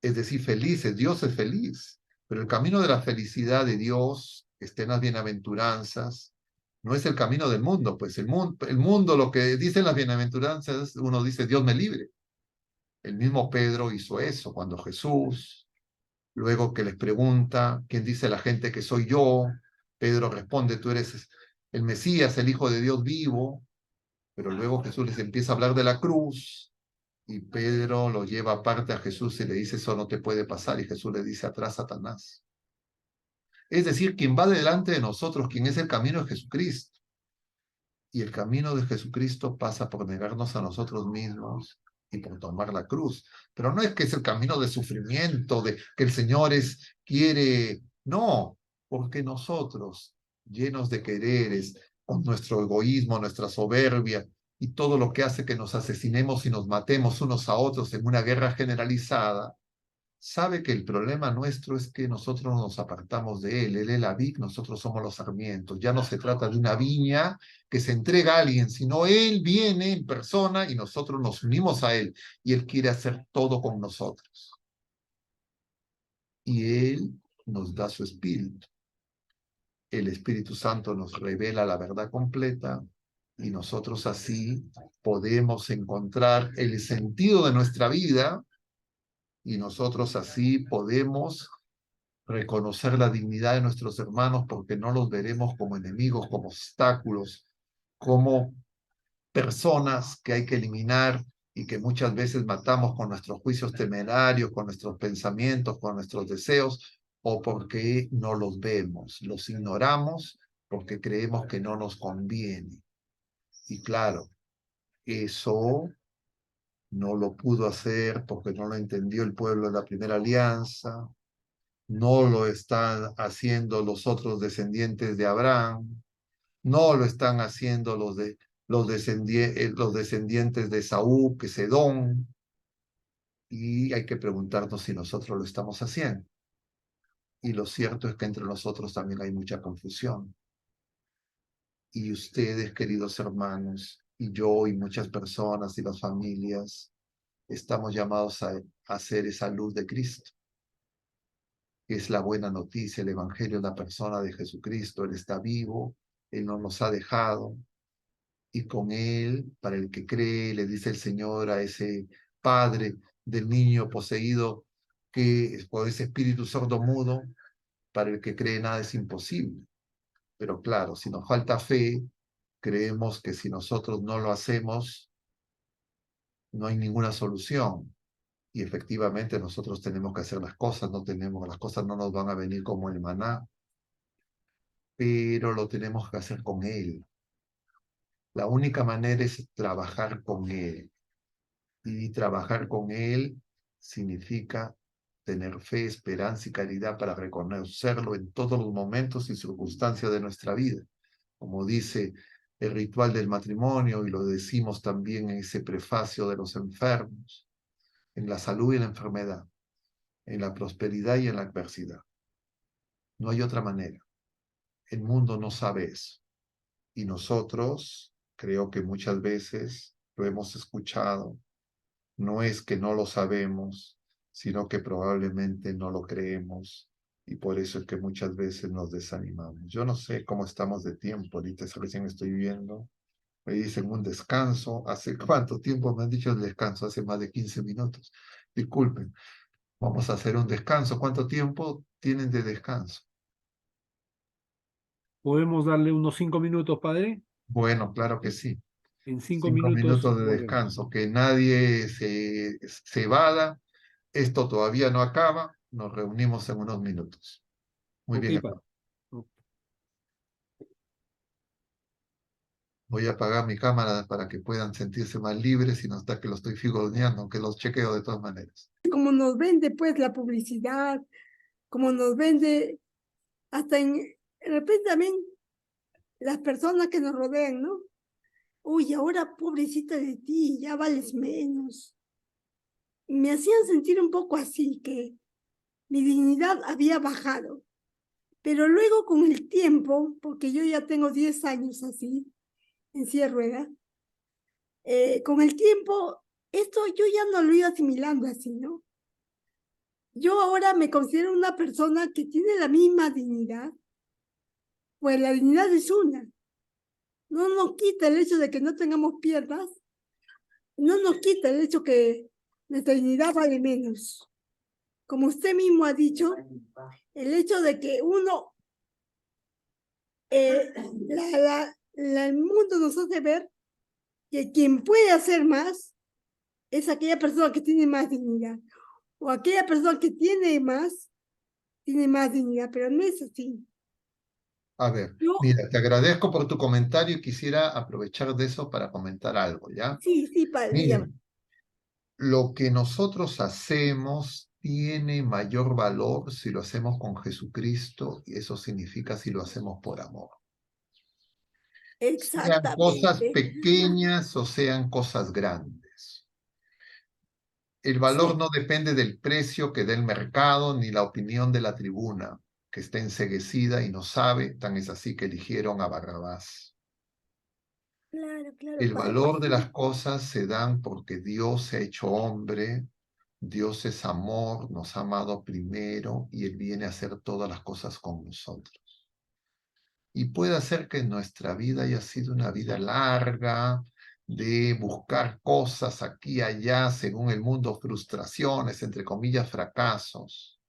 es decir, felices, Dios es feliz, pero el camino de la felicidad de Dios, que está en las bienaventuranzas, no es el camino del mundo, pues el mundo lo que dicen las bienaventuranzas, uno dice, Dios me libre. El mismo Pedro hizo eso cuando Jesús, luego que les pregunta, ¿quién dice la gente que soy yo? Pedro responde, tú eres el Mesías, el Hijo de Dios vivo, pero luego Jesús les empieza a hablar de la cruz y Pedro lo lleva aparte a Jesús y le dice, eso no te puede pasar, y Jesús le dice, atrás, Satanás. Es decir, quien va delante de nosotros, quien es el camino es Jesucristo. Y el camino de Jesucristo pasa por negarnos a nosotros mismos y por tomar la cruz. Pero no es que es el camino de sufrimiento, de que el Señor quiere, no, porque nosotros, llenos de quereres, con nuestro egoísmo, nuestra soberbia y todo lo que hace que nos asesinemos y nos matemos unos a otros en una guerra generalizada, sabe que el problema nuestro es que nosotros nos apartamos de él. Él es la vid, nosotros somos los sarmientos. Ya no se trata de una viña que se entrega a alguien, sino él viene en persona y nosotros nos unimos a él y él quiere hacer todo con nosotros. Y él nos da su espíritu. El Espíritu Santo nos revela la verdad completa y nosotros así podemos encontrar el sentido de nuestra vida y nosotros así podemos reconocer la dignidad de nuestros hermanos porque no los veremos como enemigos, como obstáculos, como personas que hay que eliminar y que muchas veces matamos con nuestros juicios temerarios, con nuestros pensamientos, con nuestros deseos, o porque no los vemos, los ignoramos porque creemos que no nos conviene. Y claro, eso no lo pudo hacer porque no lo entendió el pueblo de la primera alianza, no lo están haciendo los otros descendientes de Abraham, no lo están haciendo los descendientes de Saúl, que es Edom, y hay que preguntarnos si nosotros lo estamos haciendo. Y lo cierto es que entre nosotros también hay mucha confusión. Y ustedes, queridos hermanos, y yo y muchas personas y las familias, estamos llamados a hacer esa luz de Cristo. Es la buena noticia, el Evangelio es la persona de Jesucristo, Él está vivo, Él no nos ha dejado, y con Él, para el que cree, le dice el Señor a ese padre del niño poseído, que por ese espíritu sordo mudo, para el que cree nada es imposible. Pero claro, si nos falta fe, creemos que si nosotros no lo hacemos, no hay ninguna solución. Y efectivamente nosotros tenemos que hacer las cosas no nos van a venir como el maná, pero lo tenemos que hacer con Él. La única manera es trabajar con Él. Y trabajar con Él significa tener fe, esperanza y caridad para reconocerlo en todos los momentos y circunstancias de nuestra vida. Como dice el ritual del matrimonio, y lo decimos también en ese prefacio de los enfermos, en la salud y en la enfermedad, en la prosperidad y en la adversidad. No hay otra manera. El mundo no sabe eso. Y nosotros, creo que muchas veces lo hemos escuchado, no es que no lo sabemos, sino que probablemente no lo creemos y por eso es que muchas veces nos desanimamos. Yo no sé cómo estamos de tiempo, ahorita recién estoy viendo, me dicen un descanso, ¿hace cuánto tiempo me han dicho el descanso? Hace más de 15 minutos. Disculpen, vamos a hacer un descanso. ¿Cuánto tiempo tienen de descanso? ¿Podemos darle unos 5 minutos, padre? Bueno, claro que sí. En cinco 5 minutos minutos de volvemos. descanso, que nadie se evada. Esto todavía no acaba. Nos reunimos en unos minutos. Muy Ok, bien, padre. hermano. Voy a apagar mi cámara para que puedan sentirse más libres y no está que lo estoy figoneando, aunque los chequeo de todas maneras. Como nos vende pues la publicidad, como nos vende hasta de repente también las personas que nos rodean, ¿no? Uy, ahora pobrecita de ti, ya vales menos. Me hacían sentir un poco así, que mi dignidad había bajado. Pero luego con el tiempo, porque yo ya tengo 10 años así, en silla de ruedas, con el tiempo, esto yo ya no lo iba asimilando así, ¿no? Yo ahora me considero una persona que tiene la misma dignidad, pues la dignidad es una. No nos quita el hecho de que no tengamos piernas, no nos quita el hecho que nuestra dignidad vale menos. Como usted mismo ha dicho, el hecho de que uno, eh, el mundo nos hace ver que quien puede hacer más es aquella persona que tiene más dignidad, o aquella persona que tiene más dignidad, pero no es así. A ver, Yo, mira, te agradezco por tu comentario y quisiera aprovechar de eso para comentar algo, ¿ya? sí, sí, padre, dígame. Miren, lo que nosotros hacemos tiene mayor valor si lo hacemos con Jesucristo, y eso significa si lo hacemos por amor. Sean cosas Exactamente. pequeñas o sean cosas grandes. El valor Sí, no depende del precio que dé el mercado ni la opinión de la tribuna, que está enceguecida y no sabe, tan es así que eligieron a Barrabás. claro, claro, El padre. valor de las cosas se dan porque Dios se ha hecho hombre, Dios es amor, nos ha amado primero y Él viene a hacer todas las cosas con nosotros. Y puede hacer que nuestra vida haya sido una vida larga, de buscar cosas aquí y allá, según el mundo, frustraciones, entre comillas, fracasos.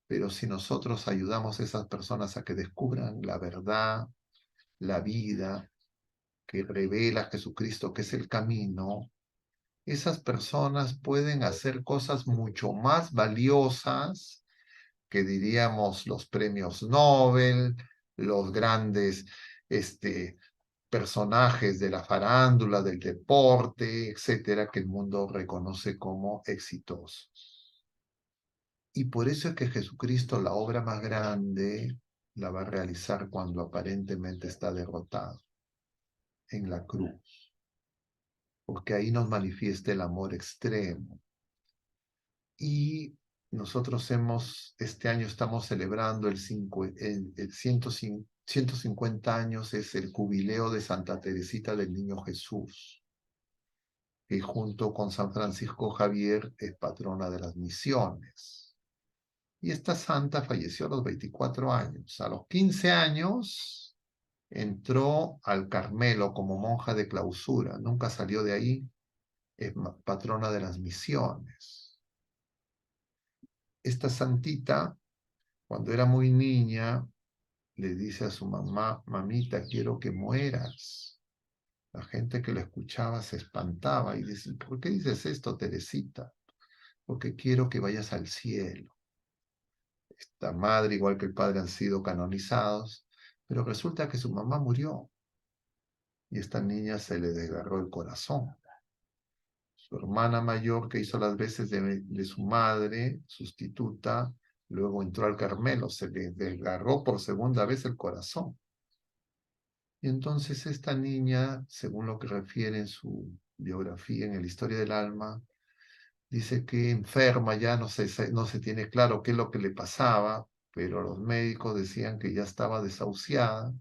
Pero si nosotros ayudamos a esas personas a que descubran la verdad, la vida, que revela Jesucristo, que es el camino, esas personas pueden hacer cosas mucho más valiosas que diríamos los premios Nobel, los grandes personajes de la farándula, del deporte, etcétera, que el mundo reconoce como exitosos. Y por eso es que Jesucristo, la obra más grande, la va a realizar cuando aparentemente está derrotado en la cruz, porque ahí nos manifiesta el amor extremo. Y nosotros este año estamos celebrando el 150 años, es el jubileo de Santa Teresita del Niño Jesús, que junto con San Francisco Javier es patrona de las misiones. Y esta santa falleció a los 24 años. A los 15 años entró al Carmelo como monja de clausura. Nunca salió de ahí. Es patrona de las misiones. Esta santita, cuando era muy niña, le dice a su mamá: mamita, quiero que mueras. La gente que lo escuchaba se espantaba y dice: ¿por qué dices esto, Teresita? Porque quiero que vayas al cielo. Esta madre, igual que el padre, han sido canonizados, pero resulta que su mamá murió y esta niña se le desgarró el corazón. Su hermana mayor, que hizo las veces de su madre sustituta, luego entró al Carmelo, se le desgarró por segunda vez el corazón. Y entonces esta niña, según lo que refiere en su biografía, en la historia del alma, dice que enferma, ya no se tiene claro qué es lo que le pasaba, pero los médicos decían que ya estaba desahuciada,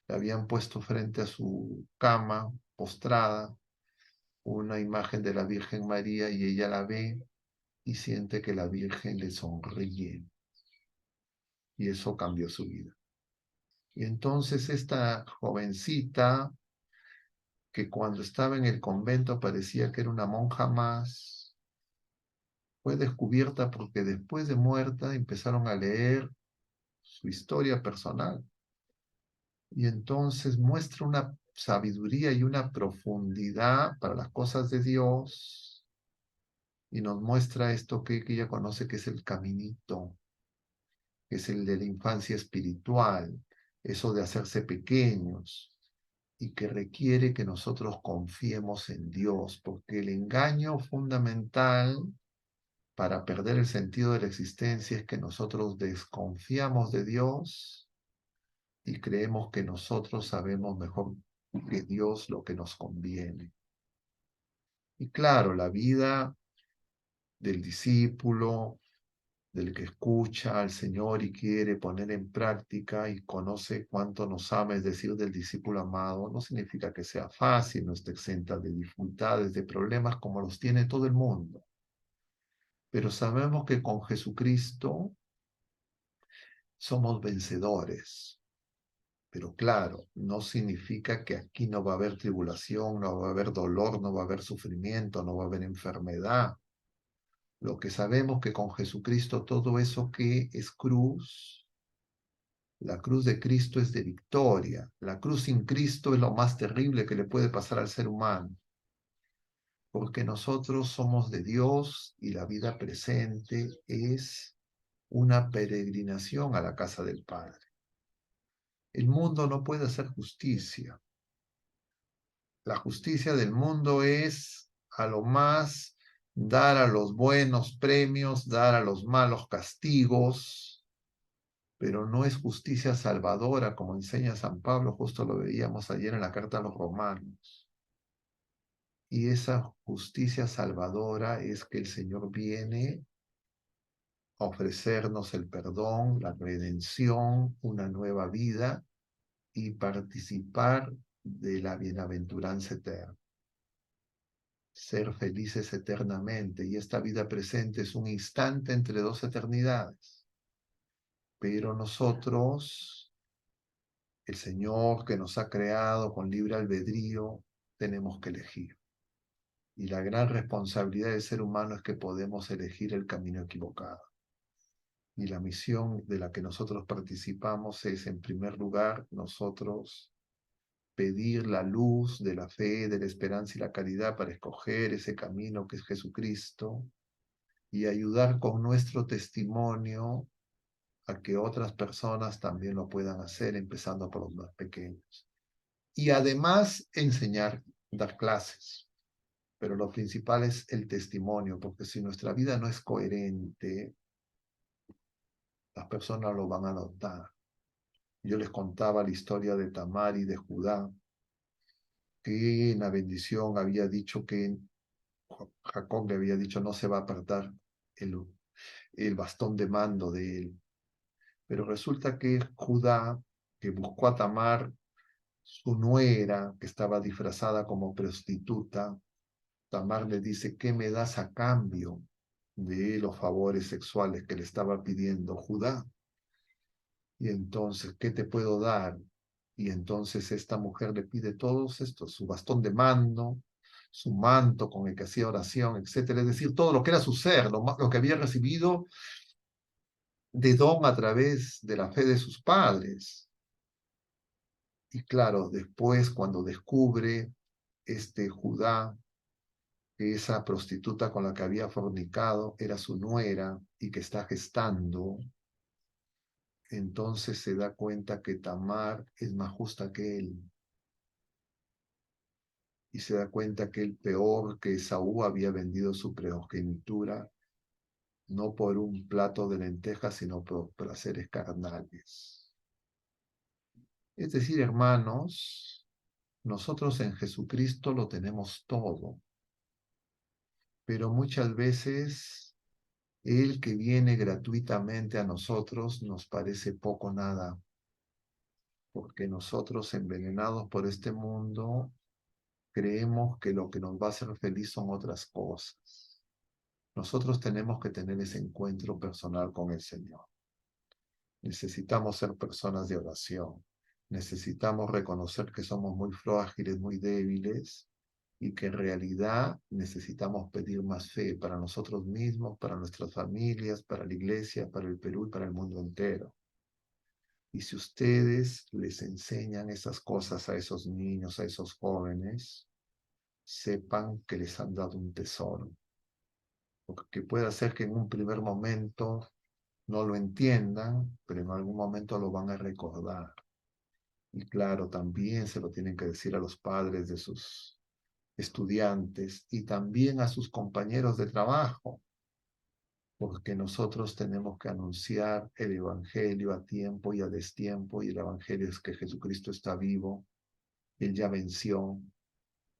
le habían puesto frente a su cama, postrada, una imagen de la Virgen María y ella la ve y siente que la Virgen le sonríe y eso cambió su vida. Y entonces esta jovencita, que cuando estaba en el convento parecía que era una monja más, fue descubierta porque después de muerta empezaron a leer su historia personal y entonces muestra una sabiduría y una profundidad para las cosas de Dios y nos muestra esto que ella conoce, que es el caminito, que es el de la infancia espiritual, eso de hacerse pequeños y que requiere que nosotros confiemos en Dios, porque el engaño fundamental para perder el sentido de la existencia es que nosotros desconfiamos de Dios y creemos que nosotros sabemos mejor que Dios lo que nos conviene. Y claro, la vida del discípulo, del que escucha al Señor y quiere poner en práctica y conoce cuánto nos ama, es decir, del discípulo amado, no significa que sea fácil, no esté exenta de dificultades, de problemas como los tiene todo el mundo. Pero sabemos que con Jesucristo somos vencedores. Pero claro, no significa que aquí no va a haber tribulación, no va a haber dolor, no va a haber sufrimiento, no va a haber enfermedad. Lo que sabemos que con Jesucristo todo eso que es cruz, la cruz de Cristo es de victoria. La cruz sin Cristo es lo más terrible que le puede pasar al ser humano, porque nosotros somos de Dios y la vida presente es una peregrinación a la casa del Padre. El mundo no puede hacer justicia. La justicia del mundo es a lo más dar a los buenos premios, dar a los malos castigos, pero no es justicia salvadora, como enseña San Pablo, justo lo veíamos ayer en la carta a los romanos. Y esa justicia salvadora es que el Señor viene a ofrecernos el perdón, la redención, una nueva vida y participar de la bienaventuranza eterna. Ser felices eternamente, y esta vida presente es un instante entre dos eternidades. Pero nosotros, el Señor que nos ha creado con libre albedrío, tenemos que elegir. Y la gran responsabilidad del ser humano es que podemos elegir el camino equivocado. Y la misión de la que nosotros participamos es, en primer lugar, nosotros pedir la luz de la fe, de la esperanza y la caridad para escoger ese camino que es Jesucristo y ayudar con nuestro testimonio a que otras personas también lo puedan hacer, empezando por los más pequeños. Y además enseñar, dar clases. Pero lo principal es el testimonio, porque si nuestra vida no es coherente, las personas lo van a notar. Yo les contaba la historia de Tamar y de Judá, que en la bendición había dicho que Jacob le había dicho no se va a apartar el bastón de mando de él. Pero resulta que Judá, que buscó a Tamar, su nuera, que estaba disfrazada como prostituta, Tamar le dice, ¿qué me das a cambio de los favores sexuales que le estaba pidiendo Judá? Y entonces, ¿qué te puedo dar? Y entonces esta mujer le pide todos estos, su bastón de mando, su manto con el que hacía oración, etcétera. Es decir, todo lo que era su ser, lo que había recibido de don a través de la fe de sus padres. Y claro, después cuando descubre Judá que esa prostituta con la que había fornicado era su nuera y que está gestando, entonces se da cuenta que Tamar es más justa que él. Y se da cuenta que el peor, que Esaú había vendido su primogenitura, no por un plato de lentejas, sino por placeres carnales. Es decir, hermanos, nosotros en Jesucristo lo tenemos todo, pero muchas veces el que viene gratuitamente a nosotros nos parece poco nada, porque nosotros envenenados por este mundo creemos que lo que nos va a hacer feliz son otras cosas. Nosotros tenemos que tener ese encuentro personal con el Señor. Necesitamos ser personas de oración. Necesitamos reconocer que somos muy frágiles, muy débiles y que en realidad necesitamos pedir más fe para nosotros mismos, para nuestras familias, para la iglesia, para el Perú y para el mundo entero. Y si ustedes les enseñan esas cosas a esos niños, a esos jóvenes, sepan que les han dado un tesoro. Porque puede ser que en un primer momento no lo entiendan, pero en algún momento lo van a recordar. Y claro, también se lo tienen que decir a los padres de sus estudiantes y también a sus compañeros de trabajo. porque nosotros tenemos que anunciar el Evangelio a tiempo y a destiempo, y el Evangelio es que Jesucristo está vivo, Él ya venció,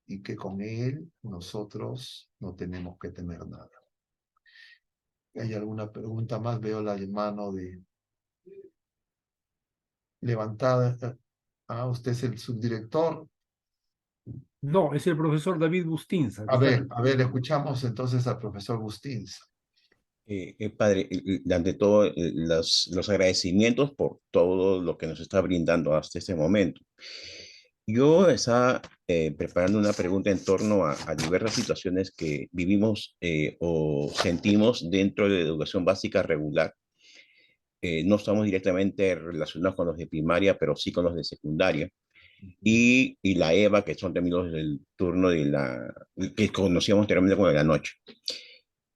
y que con Él nosotros no tenemos que temer nada. ¿Hay alguna pregunta más? Veo la mano de levantada. Ah, usted es el subdirector. No, es el profesor David Bustinza, que está A ver, escuchamos entonces al profesor Bustinza. Padre, ante todo, los agradecimientos por todo lo que nos está brindando hasta este momento. Yo estaba preparando una pregunta en torno a diversas situaciones que vivimos o sentimos dentro de la educación básica regular. No estamos directamente relacionados con los de primaria, pero sí con los de secundaria. Y la EVA, que son términos del turno de que conocíamos anteriormente como de la noche.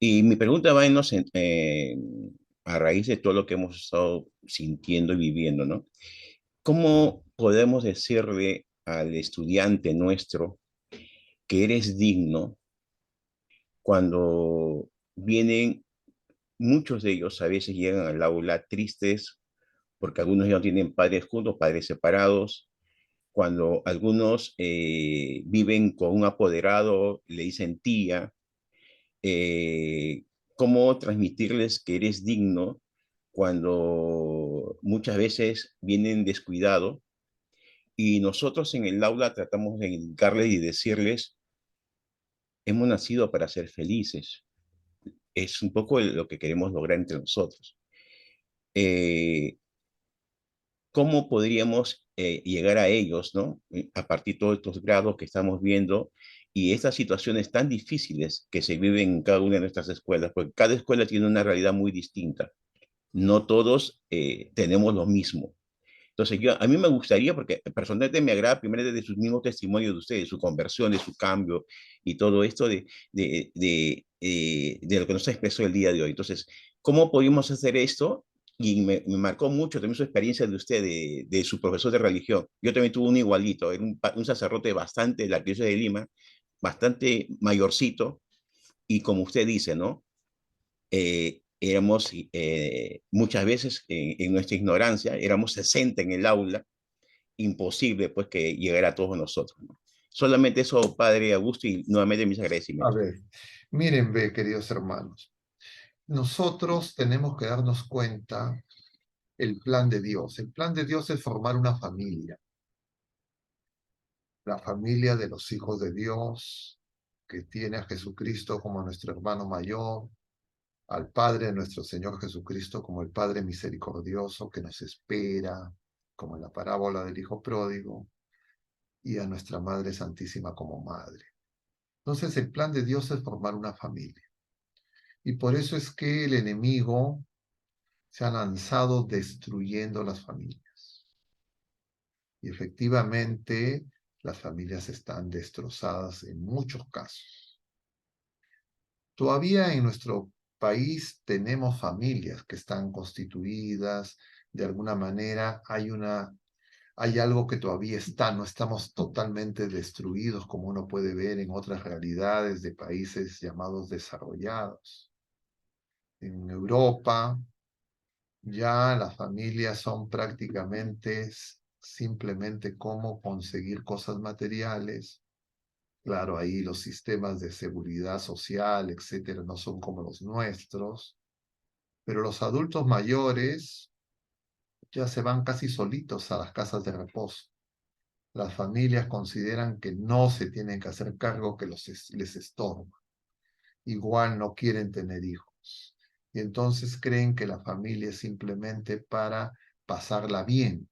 Y mi pregunta va a raíz de todo lo que hemos estado sintiendo y viviendo, ¿no? ¿Cómo podemos decirle al estudiante nuestro que eres digno cuando vienen, muchos de ellos a veces llegan al aula tristes porque algunos ya no tienen padres juntos, padres separados, cuando algunos viven con un apoderado, le dicen tía, cómo transmitirles que eres digno cuando muchas veces vienen descuidados y nosotros en el aula tratamos de indicarles y decirles, hemos nacido para ser felices. Es un poco lo que queremos lograr entre nosotros. Eh, ¿Cómo podríamos llegar a ellos, ¿no? A partir de todos estos grados que estamos viendo y estas situaciones tan difíciles que se viven en cada una de nuestras escuelas, porque cada escuela tiene una realidad muy distinta. No todos tenemos lo mismo. Entonces, a mí me gustaría, porque personalmente me agrada primero desde sus mismos testimonios de ustedes, su conversión, de su cambio y todo esto de lo que nos ha expresado el día de hoy. Entonces, ¿cómo podemos hacer esto? Y me marcó mucho también su experiencia de usted, de su profesor de religión. Yo también tuve un igualito, era un sacerdote bastante, de la Iglesia de Lima, bastante mayorcito, y como usted dice, ¿no? Éramos muchas veces en nuestra ignorancia, éramos 60 en el aula, imposible pues que llegara a todos nosotros, ¿no? Solamente eso, Padre Augusto, y nuevamente mis A agradecimientos. ver, miren, ve, queridos hermanos, nosotros tenemos que darnos cuenta el plan de Dios. El plan de Dios es formar una familia, la familia de los hijos de Dios, que tiene a Jesucristo como nuestro hermano mayor, al Padre de nuestro Señor Jesucristo como el Padre misericordioso que nos espera, como en la parábola del Hijo Pródigo, y a nuestra Madre Santísima como Madre. Entonces el plan de Dios es formar una familia. Y por eso es que el enemigo se ha lanzado destruyendo las familias. Y efectivamente las familias están destrozadas en muchos casos. Todavía en nuestro país tenemos familias que están constituidas, de alguna manera hay algo que todavía está, no estamos totalmente destruidos como uno puede ver en otras realidades de países llamados desarrollados. En Europa ya las familias son prácticamente simplemente cómo conseguir cosas materiales. Claro, ahí los sistemas de seguridad social, etcétera, no son como los nuestros, pero los adultos mayores ya se van casi solitos a las casas de reposo. Las familias consideran que no se tienen que hacer cargo, que les estorba. Igual no quieren tener hijos. Y entonces creen que la familia es simplemente para pasarla bien.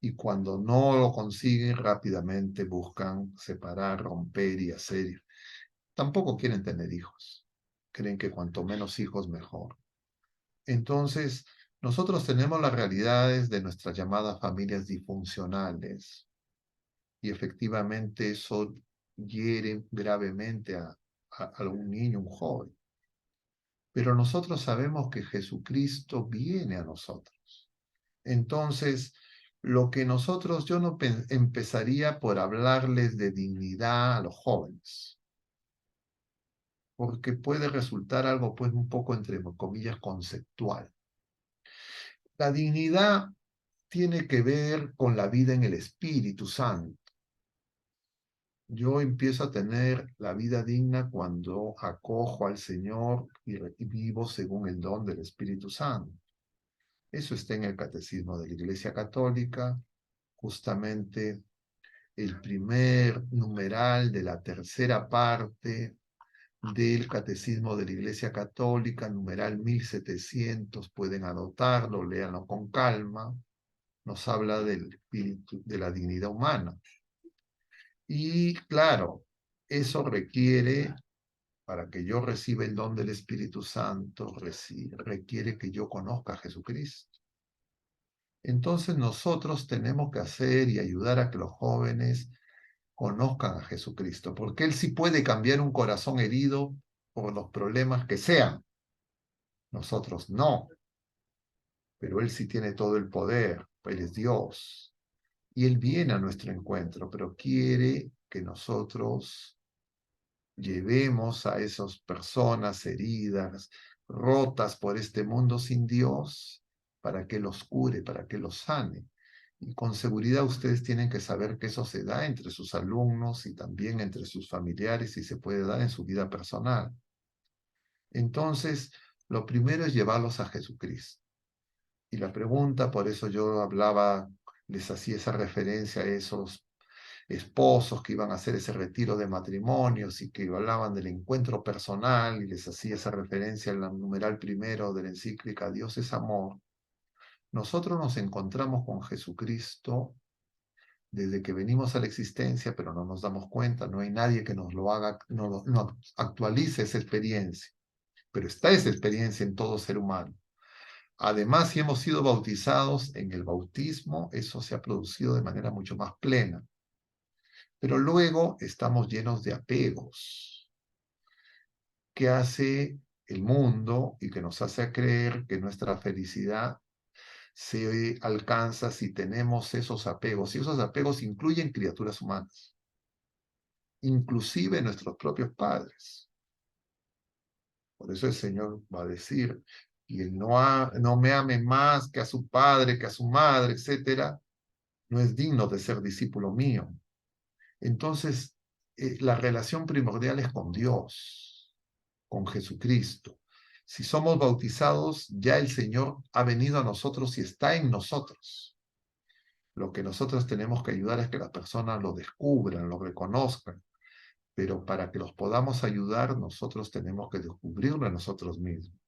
Y cuando no lo consiguen, rápidamente buscan separar, romper y hacer. Tampoco quieren tener hijos. Creen que cuanto menos hijos, mejor. Entonces, nosotros tenemos las realidades de nuestras llamadas familias disfuncionales. Y efectivamente eso hiere gravemente a un niño, un joven. Pero nosotros sabemos que Jesucristo viene a nosotros. Entonces, lo que nosotros, yo no empezaría por hablarles de dignidad a los jóvenes, porque puede resultar algo pues un poco entre comillas conceptual. La dignidad tiene que ver con la vida en el Espíritu Santo. Yo empiezo a tener la vida digna cuando acojo al Señor y vivo según el don del Espíritu Santo. Eso está en el Catecismo de la Iglesia Católica, justamente el primer numeral de la tercera parte del Catecismo de la Iglesia Católica, numeral 1700, pueden anotarlo, léanlo con calma, nos habla del espíritu, de la dignidad humana. Y claro, eso requiere, para que yo reciba el don del Espíritu Santo, requiere que yo conozca a Jesucristo. Entonces nosotros tenemos que hacer y ayudar a que los jóvenes conozcan a Jesucristo, porque Él sí puede cambiar un corazón herido por los problemas que sean. Nosotros no, pero Él sí tiene todo el poder, Él es Dios. Y Él viene a nuestro encuentro, pero quiere que nosotros llevemos a esas personas heridas, rotas por este mundo sin Dios, para que los cure, para que los sane. Y con seguridad ustedes tienen que saber que eso se da entre sus alumnos y también entre sus familiares y se puede dar en su vida personal. Entonces, lo primero es llevarlos a Jesucristo. Y la pregunta, por eso yo hablaba, les hacía esa referencia a esos esposos que iban a hacer ese retiro de matrimonios y que hablaban del encuentro personal y les hacía esa referencia al numeral primero de la encíclica Dios es amor. Nosotros nos encontramos con Jesucristo desde que venimos a la existencia, pero no nos damos cuenta, no hay nadie que nos lo haga, no actualice esa experiencia, pero está esa experiencia en todo ser humano. Además, si hemos sido bautizados en el bautismo, eso se ha producido de manera mucho más plena. Pero luego estamos llenos de apegos que hace el mundo y que nos hace creer que nuestra felicidad se alcanza si tenemos esos apegos. Y esos apegos incluyen criaturas humanas, inclusive nuestros propios padres. Por eso el Señor va a decir, y él no me ame más que a su padre, que a su madre, etcétera, no es digno de ser discípulo mío. Entonces, la relación primordial es con Dios, con Jesucristo. Si somos bautizados, ya el Señor ha venido a nosotros y está en nosotros. Lo que nosotros tenemos que ayudar es que las personas lo descubran, lo reconozcan. Pero para que los podamos ayudar, nosotros tenemos que descubrirlo en nosotros mismos.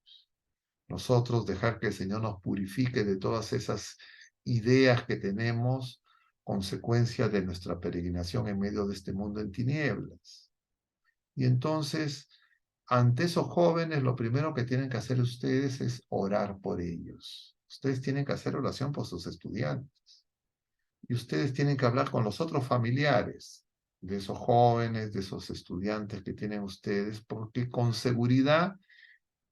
Nosotros dejar que el Señor nos purifique de todas esas ideas que tenemos, consecuencia de nuestra peregrinación en medio de este mundo en tinieblas. Y entonces, ante esos jóvenes, lo primero que tienen que hacer ustedes es orar por ellos. Ustedes tienen que hacer oración por sus estudiantes. Y ustedes tienen que hablar con los otros familiares de esos jóvenes, de esos estudiantes que tienen ustedes, porque con seguridad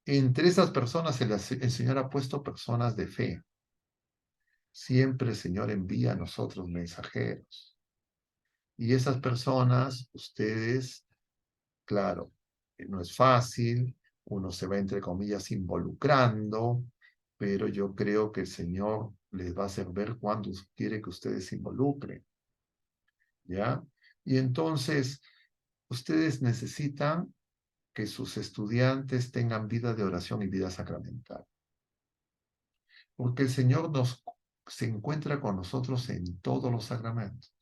entre esas personas el Señor ha puesto personas de fe. Siempre el Señor envía a nosotros mensajeros. Y esas personas, ustedes, claro, no es fácil, uno se va entre comillas involucrando, pero yo creo que el Señor les va a hacer ver cuándo quiere que ustedes se involucren. ¿Ya? Y entonces, ustedes necesitan que sus estudiantes tengan vida de oración y vida sacramental. Porque el Señor se encuentra con nosotros en todos los sacramentos.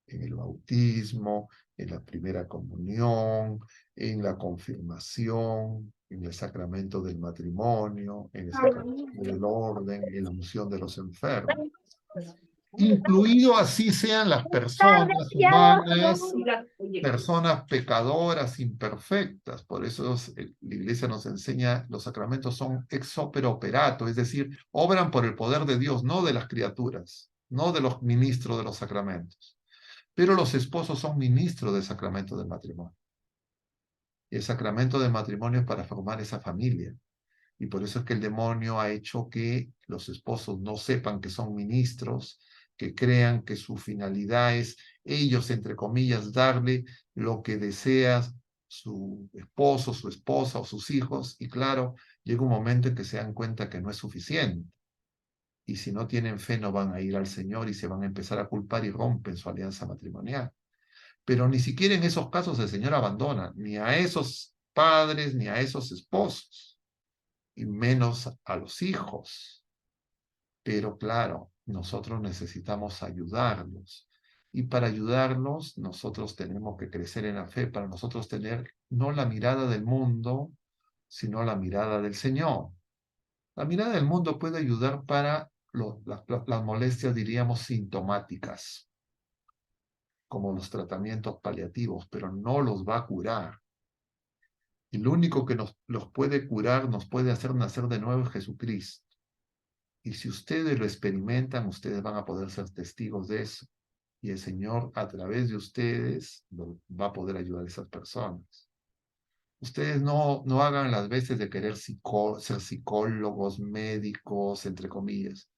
En el bautismo, en la primera comunión, en la confirmación, en el sacramento del matrimonio, en el sacramento del orden, en la unción de los enfermos. Incluido así sean las personas humanas, personas pecadoras, imperfectas. Por eso la Iglesia nos enseña, los sacramentos son ex opere operato, es decir, obran por el poder de Dios, no de las criaturas, no de los ministros de los sacramentos. Pero los esposos son ministros del sacramento del matrimonio. Y el sacramento del matrimonio es para formar esa familia. Y por eso es que el demonio ha hecho que los esposos no sepan que son ministros, que crean que su finalidad es ellos, entre comillas, darle lo que deseas su esposo, su esposa o sus hijos, y claro, llega un momento en que se dan cuenta que no es suficiente. Y si no tienen fe, no van a ir al Señor y se van a empezar a culpar y rompen su alianza matrimonial. Pero ni siquiera en esos casos el Señor abandona ni a esos padres ni a esos esposos, y menos a los hijos. Pero claro, nosotros necesitamos ayudarlos. Y para ayudarlos, nosotros tenemos que crecer en la fe, para nosotros tener no la mirada del mundo, sino la mirada del Señor. La mirada del mundo puede ayudar para las molestias, diríamos, sintomáticas, como los tratamientos paliativos, pero no los va a curar. Y lo único que los puede curar, nos puede hacer nacer de nuevo es Jesucristo. Y si ustedes lo experimentan, ustedes van a poder ser testigos de eso. Y el Señor, a través de ustedes, va a poder ayudar a esas personas. Ustedes no hagan las veces de querer ser psicólogos, médicos, entre comillas.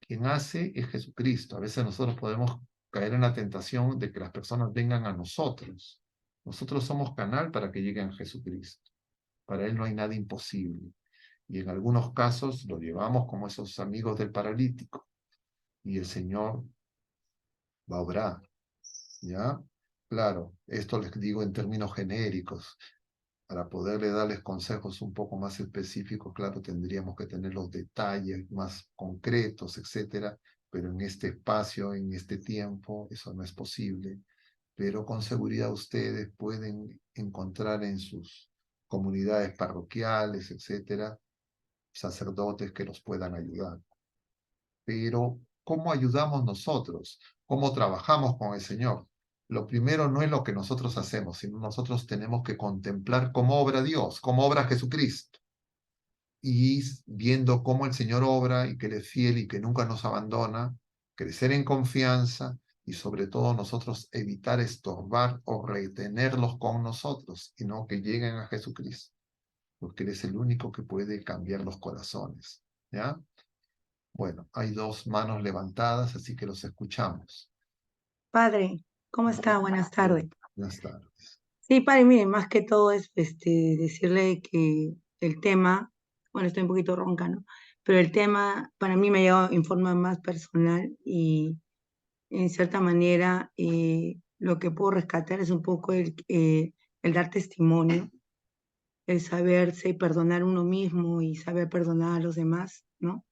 Quien hace es Jesucristo. A veces nosotros podemos caer en la tentación de que las personas vengan a nosotros. Nosotros somos canal para que lleguen a Jesucristo. Para Él no hay nada imposible. Y en algunos casos lo llevamos como esos amigos del paralítico. Y el Señor va a obrar. ¿Ya? Claro, esto les digo en términos genéricos. Para poderle darles consejos un poco más específicos, claro, tendríamos que tener los detalles más concretos, etcétera, pero en este espacio, en este tiempo, eso no es posible. Pero con seguridad ustedes pueden encontrar en sus comunidades parroquiales, etcétera, sacerdotes que los puedan ayudar. Pero, ¿cómo ayudamos nosotros? ¿Cómo trabajamos con el Señor? Lo primero no es lo que nosotros hacemos, sino nosotros tenemos que contemplar cómo obra Dios, cómo obra Jesucristo. Y viendo cómo el Señor obra y que Él es fiel y que nunca nos abandona, crecer en confianza y sobre todo nosotros evitar estorbar o retenerlos con nosotros y no que lleguen a Jesucristo, porque Él es el único que puede cambiar los corazones. ¿Ya? Bueno, hay dos manos levantadas, así que los escuchamos. Padre, ¿cómo está? Buenas tardes. Buenas tardes. Sí, padre, mire, más que todo es decirle que el tema, bueno, estoy un poquito ronca, ¿no? Pero el tema para mí me ha llegado en forma más personal y en cierta manera lo que puedo rescatar es un poco el dar testimonio, el saberse perdonar uno mismo y saber perdonar a los demás, ¿no?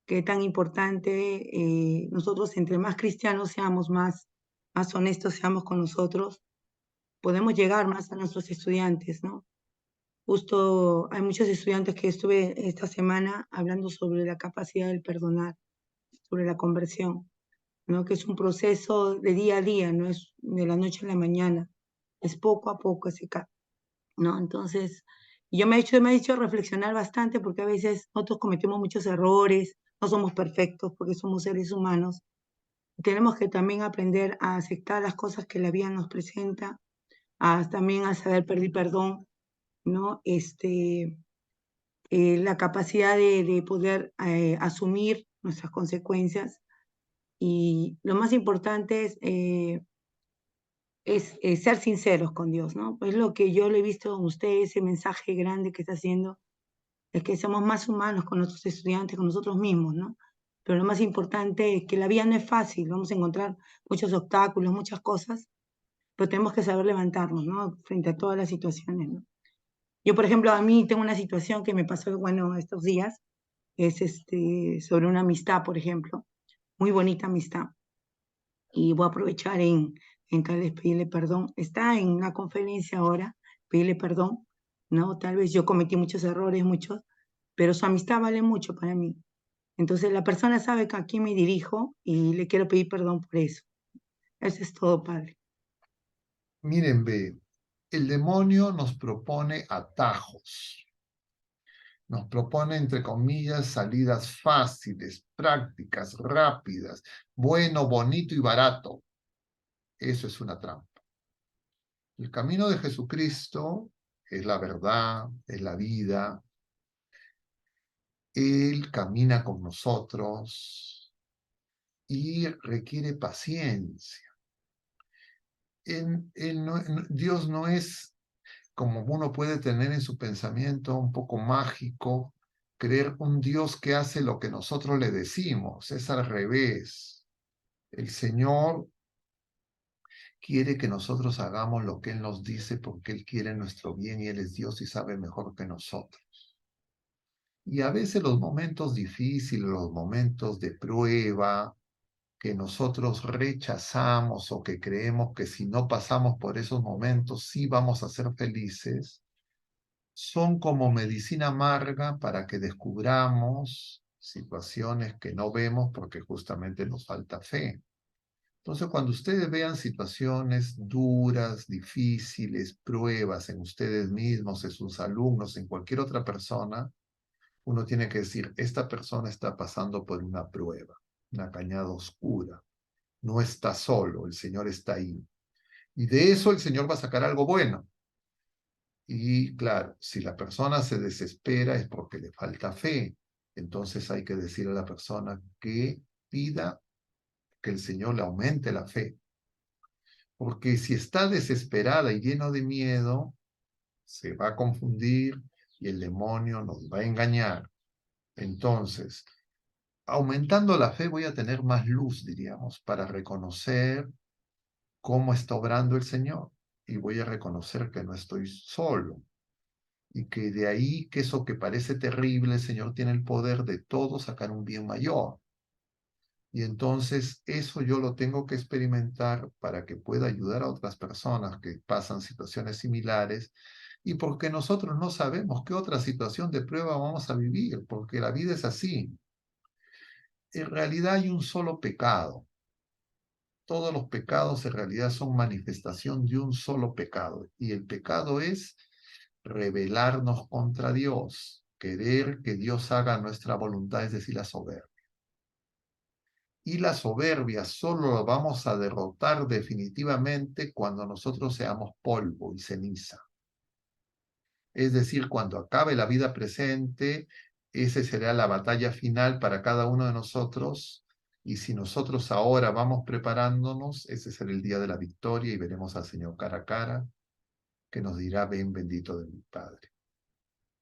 Que tan importante, nosotros entre más cristianos seamos, más honestos seamos con nosotros, podemos llegar más a nuestros estudiantes, ¿no? Justo hay muchos estudiantes que estuve esta semana hablando sobre la capacidad del perdonar, sobre la conversión, ¿no? Que es un proceso de día a día, no es de la noche a la mañana, es poco a poco ¿no? Entonces, me ha hecho reflexionar bastante porque a veces nosotros cometemos muchos errores, no somos perfectos porque somos seres humanos. Tenemos que también aprender a aceptar las cosas que la vida nos presenta, también a saber pedir perdón, ¿no? La capacidad de poder asumir nuestras consecuencias y lo más importante es ser sinceros con Dios, ¿no? Es lo que yo le he visto a usted, ese mensaje grande que está haciendo, es que seamos más humanos con nuestros estudiantes, con nosotros mismos, ¿no? Pero lo más importante es que la vida no es fácil, vamos a encontrar muchos obstáculos, muchas cosas, pero tenemos que saber levantarnos, ¿no? Frente a todas las situaciones, ¿no? Yo, por ejemplo, a mí tengo una situación que me pasó, bueno, estos días, es sobre una amistad, por ejemplo, muy bonita amistad, y voy a aprovechar en tal vez pedirle perdón. Está en una conferencia ahora, pedirle perdón, ¿no? Tal vez yo cometí muchos errores, muchos, pero su amistad vale mucho para mí. Entonces la persona sabe a quién me dirijo y le quiero pedir perdón por eso. Eso es todo, padre. Miren, ve, el demonio nos propone atajos, nos propone, entre comillas, salidas fáciles, prácticas, rápidas, bueno, bonito y barato. Eso es una trampa. El camino de Jesucristo es la verdad, es la vida. Él camina con nosotros y requiere paciencia. Dios no es como uno puede tener en su pensamiento un poco mágico, creer un Dios que hace lo que nosotros le decimos. Es al revés. El Señor quiere que nosotros hagamos lo que Él nos dice porque Él quiere nuestro bien y Él es Dios y sabe mejor que nosotros. Y a veces los momentos difíciles, los momentos de prueba, que nosotros rechazamos o que creemos que si no pasamos por esos momentos sí vamos a ser felices, son como medicina amarga para que descubramos situaciones que no vemos porque justamente nos falta fe. Entonces, cuando ustedes vean situaciones duras, difíciles, pruebas en ustedes mismos, en sus alumnos, en cualquier otra persona, uno tiene que decir, esta persona está pasando por una prueba, una cañada oscura. No está solo, el Señor está ahí. Y de eso el Señor va a sacar algo bueno. Y claro, si la persona se desespera es porque le falta fe. Entonces hay que decir a la persona que pida que el Señor le aumente la fe. Porque si está desesperada y lleno de miedo, se va a confundir y el demonio nos va a engañar. Entonces, aumentando la fe voy a tener más luz, diríamos, para reconocer cómo está obrando el Señor. Y voy a reconocer que no estoy solo. Y que de ahí que eso que parece terrible, el Señor tiene el poder de todo sacar un bien mayor. Y entonces eso yo lo tengo que experimentar para que pueda ayudar a otras personas que pasan situaciones similares y porque nosotros no sabemos qué otra situación de prueba vamos a vivir, porque la vida es así. En realidad hay un solo pecado. Todos los pecados en realidad son manifestación de un solo pecado. Y el pecado es rebelarnos contra Dios, querer que Dios haga nuestra voluntad, es decir, la soberbia. Y la soberbia solo la vamos a derrotar definitivamente cuando nosotros seamos polvo y ceniza. Es decir, cuando acabe la vida presente, esa será la batalla final para cada uno de nosotros. Y si nosotros ahora vamos preparándonos, ese será el día de la victoria y veremos al Señor cara a cara, que nos dirá, ven bendito de mi Padre.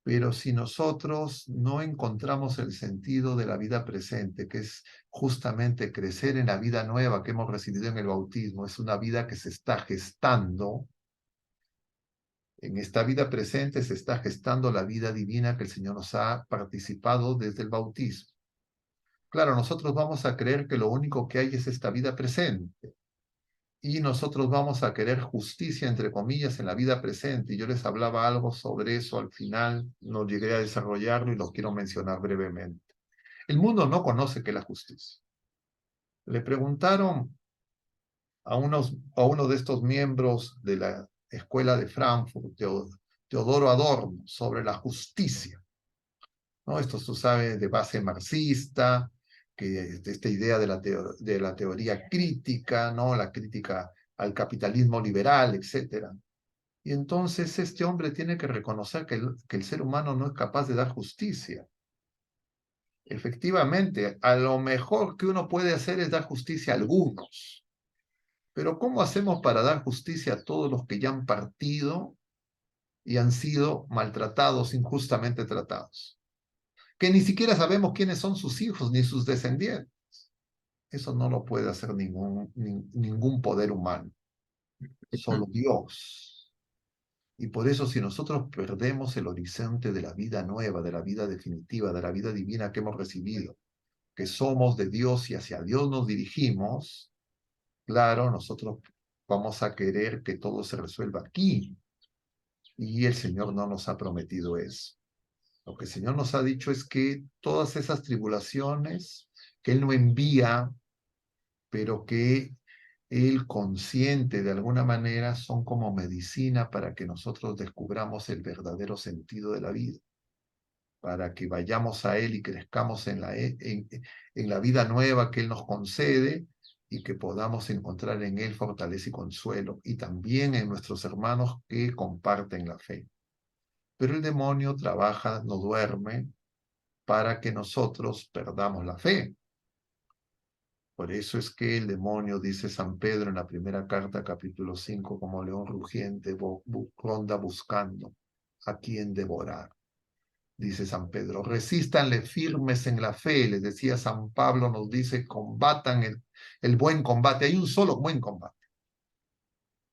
Pero si nosotros no encontramos el sentido de la vida presente, que es justamente crecer en la vida nueva que hemos recibido en el bautismo, es una vida que se está gestando. En esta vida presente se está gestando la vida divina que el Señor nos ha participado desde el bautismo. Claro, nosotros vamos a creer que lo único que hay es esta vida presente. Y nosotros vamos a querer justicia, entre comillas, en la vida presente. Y yo les hablaba algo sobre eso al final, no llegué a desarrollarlo y lo quiero mencionar brevemente. El mundo no conoce qué es la justicia. Le preguntaron a uno de estos miembros de la escuela de Frankfurt, Teodoro Adorno, sobre la justicia. ¿No? Esto tú sabes de base marxista, que esta idea de la teoría crítica, ¿no? La crítica al capitalismo liberal, etc. Y entonces este hombre tiene que reconocer que el ser humano no es capaz de dar justicia. Efectivamente, a lo mejor que uno puede hacer es dar justicia a algunos. Pero ¿cómo hacemos para dar justicia a todos los que ya han partido y han sido maltratados, injustamente tratados? Que ni siquiera sabemos quiénes son sus hijos ni sus descendientes. Eso no lo puede hacer ningún poder humano, solo Dios. Y por eso si nosotros perdemos el horizonte de la vida nueva, de la vida definitiva, de la vida divina que hemos recibido, que somos de Dios y hacia Dios nos dirigimos, claro, nosotros vamos a querer que todo se resuelva aquí. Y el Señor no nos ha prometido eso. Lo que el Señor nos ha dicho es que todas esas tribulaciones que Él no envía, pero que Él consciente de alguna manera son como medicina para que nosotros descubramos el verdadero sentido de la vida, para que vayamos a Él y crezcamos en la vida nueva que Él nos concede y que podamos encontrar en Él fortaleza y consuelo, y también en nuestros hermanos que comparten la fe. Pero el demonio trabaja, no duerme, para que nosotros perdamos la fe. Por eso es que el demonio, dice San Pedro en la primera carta, capítulo 5, como león rugiente, ronda buscando a quien devorar. Dice San Pedro, resístanle firmes en la fe, les decía San Pablo, nos dice, combatan el buen combate. Hay un solo buen combate,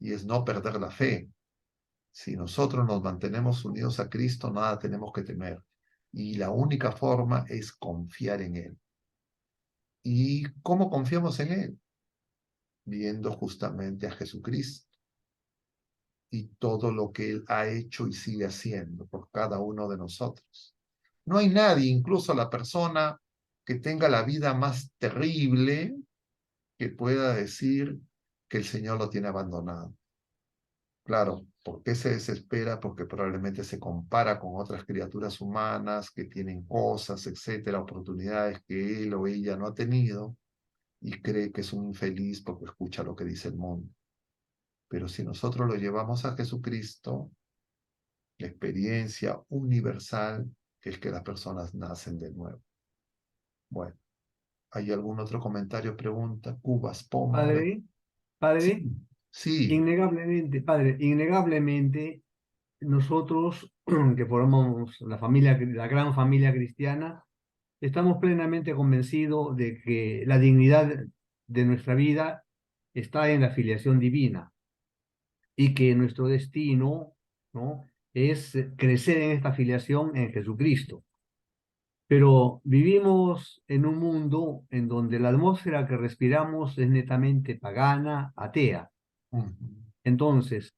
y es no perder la fe. Si nosotros nos mantenemos unidos a Cristo, nada tenemos que temer. Y la única forma es confiar en Él. ¿Y cómo confiamos en Él? Viendo justamente a Jesucristo y todo lo que Él ha hecho y sigue haciendo por cada uno de nosotros. No hay nadie, incluso la persona que tenga la vida más terrible, que pueda decir que el Señor lo tiene abandonado. Claro, ¿por qué se desespera? Porque probablemente se compara con otras criaturas humanas que tienen cosas, etcétera, oportunidades que él o ella no ha tenido y cree que es un infeliz porque escucha lo que dice el mundo. Pero si nosotros lo llevamos a Jesucristo, la experiencia universal es que las personas nacen de nuevo. Bueno, ¿hay algún otro comentario, pregunta? Cubas, ponga. Padre, padre, Sí, sí. innegablemente, padre, innegablemente nosotros que formamos la familia, la gran familia cristiana, estamos plenamente convencidos de que la dignidad de nuestra vida está en la filiación divina y que nuestro destino, ¿no?, es crecer en esta filiación en Jesucristo. Pero vivimos en un mundo en donde la atmósfera que respiramos es netamente pagana, atea. Ujú. Entonces,